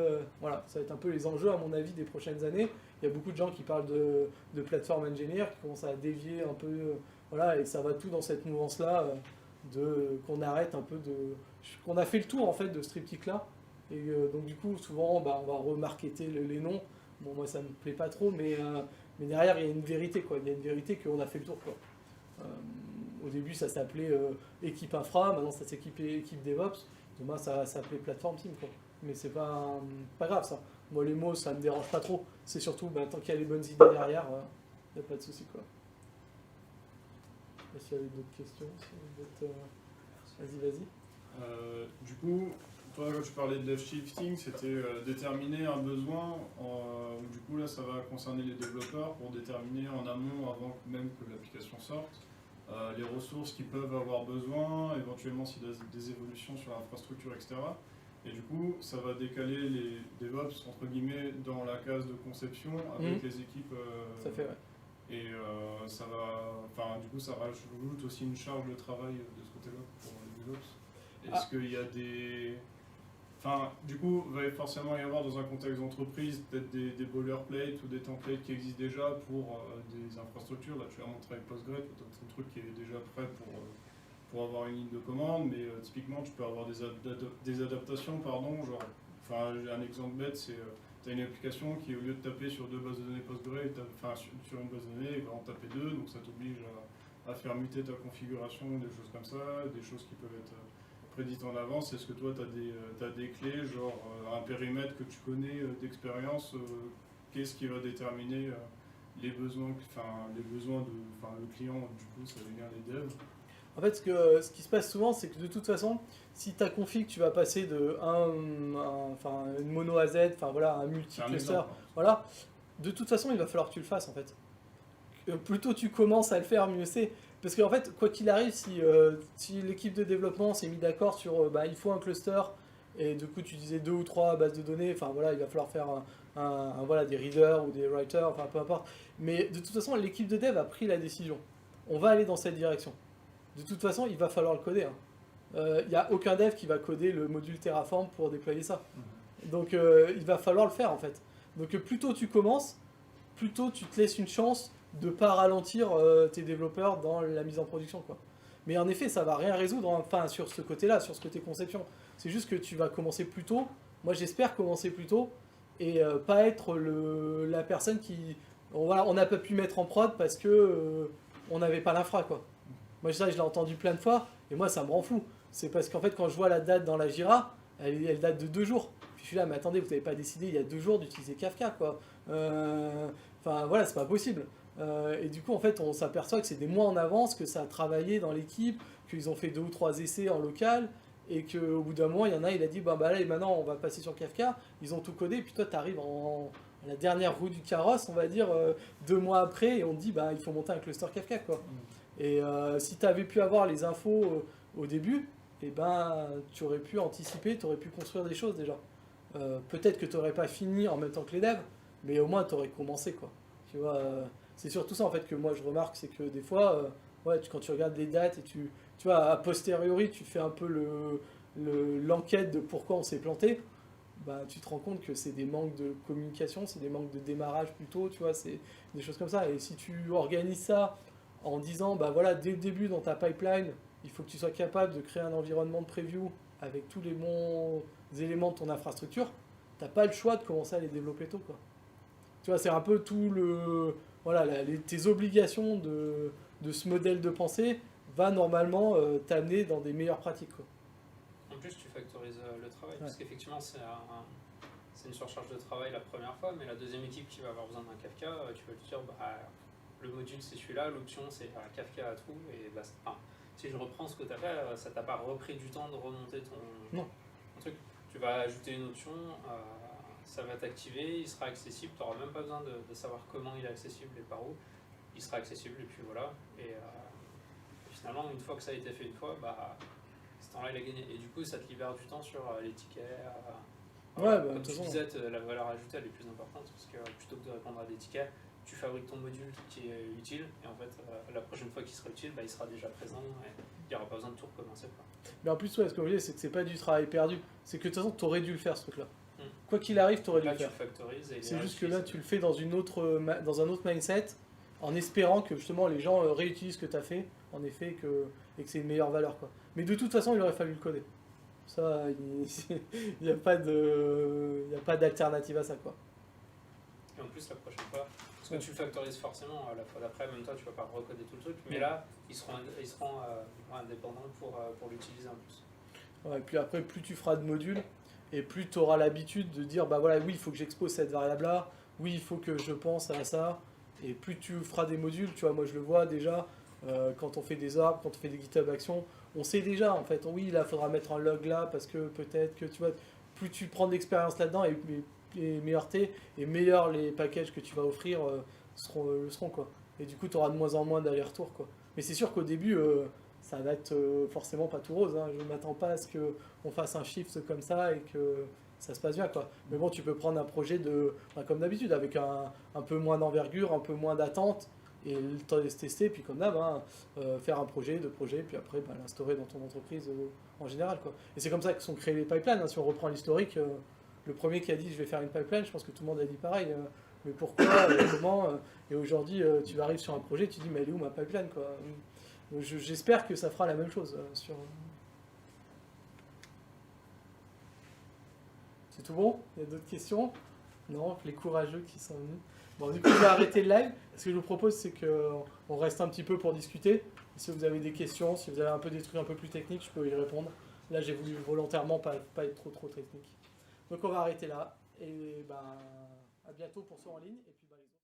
un peu les enjeux, à mon avis, des prochaines années. Il y a beaucoup de gens qui parlent de plateforme engineer, qui commencent à dévier un peu, voilà, et ça va tout dans cette mouvance-là, qu'on arrête un peu qu'on a fait le tour en fait de ce triptyque-là. Et donc du coup, souvent, on va remarketer les noms. Bon, moi, ça me plaît pas trop, mais derrière, il y a une vérité, quoi. Il y a une vérité qu'on a fait le tour, quoi. Au début, ça s'appelait équipe infra, maintenant, ça s'équipe équipe DevOps. Demain, ça s'appelait plateforme team, quoi. Mais c'est pas grave, ça. Moi, les mots, ça me dérange pas trop. C'est surtout, tant qu'il y a les bonnes idées derrière, il n'y a pas de souci, quoi. Je sais pas s'il y avait d'autres questions. Vas-y. Du coup, toi, quand tu parlais de left shifting, c'était déterminer un besoin. Du coup, là, ça va concerner les développeurs pour déterminer en amont, avant même que l'application sorte, les ressources qu'ils peuvent avoir besoin, éventuellement s'il y a des évolutions sur l'infrastructure, etc. Et du coup, ça va décaler les DevOps, entre guillemets, dans la case de conception avec les équipes. Ça fait, ouais. Et ça va. Enfin, du coup, ça rajoute aussi une charge de travail de ce côté-là pour les DevOps. Est-ce qu'il y a des. Enfin, du coup, il va forcément y avoir dans un contexte d'entreprise peut-être des boilerplates ou des templates qui existent déjà pour des infrastructures. Là, tu as montré avec Postgre, tu as un truc qui est déjà prêt pour avoir une ligne de commande, mais typiquement, tu peux avoir des adaptations, pardon. Genre, enfin, un exemple bête, c'est tu as une application qui, au lieu de taper sur deux bases de données Postgre, enfin, sur une base de données, il va en taper deux, donc ça t'oblige à faire muter ta configuration, des choses comme ça, des choses qui peuvent être prédite en avance. Est-ce que toi, tu as des clés, genre un périmètre que tu connais d'expérience, qu'est-ce qui va déterminer les besoins le client, du coup, ça devient les devs. En fait, ce qui se passe souvent, c'est que de toute façon, si ta config, tu vas passer de une mono à Z, un multi-cluster, voilà, de toute façon, il va falloir que tu le fasses, en fait. Plus tôt tu commences à le faire, mieux c'est. Parce qu'en fait, quoi qu'il arrive, si l'équipe de développement s'est mis d'accord sur il faut un cluster, et du coup tu disais 2 ou 3 bases de données, il va falloir faire des readers ou des writers, peu importe. Mais de toute façon, l'équipe de dev a pris la décision. On va aller dans cette direction. De toute façon, il va falloir le coder. Hein. il n'y a aucun dev qui va coder le module Terraform pour déployer ça. Donc il va falloir le faire en fait. Donc plus tôt tu commences, plus tôt tu te laisses une chance de ne pas ralentir tes développeurs dans la mise en production, quoi. Mais en effet, ça va rien résoudre, enfin sur ce côté-là, sur ce côté conception. C'est juste que tu vas commencer plus tôt. Moi j'espère commencer plus tôt et pas être la personne qui... on n'a pas pu mettre en prod parce que on n'avait pas l'infra, quoi. Moi ça je l'ai entendu plein de fois et moi ça me rend fou. C'est parce qu'en fait quand je vois la date dans la Jira, elle date de 2 jours. Puis je suis là, mais attendez, vous n'avez pas décidé il y a 2 jours d'utiliser Kafka, quoi. Enfin voilà, c'est pas possible. Et du coup en fait on s'aperçoit que c'est des mois en avance, que ça a travaillé dans l'équipe, qu'ils ont fait 2 ou 3 essais en local, et qu'au bout d'un moment il y en a, il a dit bah là et maintenant on va passer sur Kafka, ils ont tout codé, et puis toi tu arrives à la dernière roue du carrosse, on va dire 2 mois après, et on te dit bah il faut monter un cluster Kafka, quoi. Et si tu avais pu avoir les infos au début, et ben tu aurais pu anticiper, tu aurais pu construire des choses déjà. Peut-être que tu n'aurais pas fini en même temps que les devs, mais au moins tu aurais commencé, quoi. Tu vois, c'est surtout ça en fait que moi je remarque, c'est que des fois, quand tu regardes les dates et tu vois, a posteriori, tu fais un peu l'enquête de pourquoi on s'est planté, bah, tu te rends compte que c'est des manques de communication, c'est des manques de démarrage plutôt, tu vois, c'est des choses comme ça. Et si tu organises ça en disant, bah voilà, dès le début dans ta pipeline, il faut que tu sois capable de créer un environnement de preview avec tous les bons éléments de ton infrastructure, t'as pas le choix de commencer à les développer tôt, quoi. Tu vois, c'est un peu tout le... Voilà, tes obligations de ce modèle de pensée va normalement t'amener dans des meilleures pratiques, quoi. En plus, tu factorises le travail, Ouais. parce qu'effectivement, c'est une surcharge de travail la première fois, mais la deuxième équipe qui va avoir besoin d'un Kafka, tu vas lui dire, bah, le module c'est celui-là, l'option c'est un Kafka à trous, et bah, si je reprends ce que tu as fait, ça t'a pas repris du temps de remonter ton truc. Tu vas ajouter une option, ça va t'activer, il sera accessible, tu n'auras même pas besoin de savoir comment il est accessible et par où. Il sera accessible et puis voilà. Et finalement, une fois que ça a été fait une fois, bah, ce temps-là il a gagné. Et du coup, ça te libère du temps sur les tickets. Comme tu disais, la valeur ajoutée elle est plus importante parce que plutôt que de répondre à des tickets, tu fabriques ton module qui est utile et en fait, la prochaine fois qu'il sera utile, bah, il sera déjà présent et il n'y aura pas besoin de tout recommencer, quoi. Mais en plus, ce que je veux dire, c'est que c'est pas du travail perdu. C'est que de toute façon, tu aurais dû le faire, ce truc-là. Quoi qu'il arrive, tu aurais dû le faire. C'est juste que là, tu le fais dans un autre mindset, en espérant que justement les gens réutilisent ce que tu as fait, en effet, et que c'est une meilleure valeur, quoi. Mais de toute façon, il aurait fallu le coder. Ça, il n'y a pas d'alternative à ça, quoi. Et en plus, la prochaine fois, parce que tu le factorises forcément, la fois d'après, même toi, tu vas pas recoder tout le truc, mais là, ils seront indépendants pour l'utiliser en plus. Ouais, et puis après, plus tu feras de modules, et plus tu auras l'habitude de dire, bah voilà, oui, il faut que j'expose cette variable-là, oui, il faut que je pense à ça, et plus tu feras des modules, tu vois, moi je le vois déjà, quand on fait des arbres, quand on fait des GitHub Actions, on sait déjà, en fait, oui, là, il faudra mettre un log là, parce que peut-être que, tu vois, plus tu prends de l'expérience là-dedans, et meilleur t'es, et meilleurs les packages que tu vas offrir seront, quoi. Et du coup, tu auras de moins en moins d'aller-retour, quoi. Mais c'est sûr qu'au début, ça va être forcément pas tout rose, hein. Je ne m'attends pas à ce qu'on fasse un shift comme ça et que ça se passe bien, quoi. Mais bon, tu peux prendre un projet comme d'habitude, avec un peu moins d'envergure, un peu moins d'attente, et le temps de se tester, puis comme d'hab, faire un projet, 2 projets, puis après l'instaurer dans ton entreprise en général, quoi. Et c'est comme ça que sont créés les pipelines, hein. Si on reprend l'historique, le premier qui a dit je vais faire une pipeline, je pense que tout le monde a dit pareil. Mais pourquoi, comment et aujourd'hui, tu arrives sur un projet, tu dis mais elle est où ma pipeline, quoi. J'espère que ça fera la même chose sur... C'est tout bon? Il y a d'autres questions? Non, les courageux qui sont venus. Bon, du coup, je vais arrêter le live. Ce que je vous propose, c'est qu'on reste un petit peu pour discuter. Si vous avez des questions, si vous avez un peu des trucs un peu plus techniques, je peux y répondre. Là, j'ai voulu volontairement pas être trop technique. Donc, on va arrêter là. Et à bientôt pour ceux en ligne. Et puis,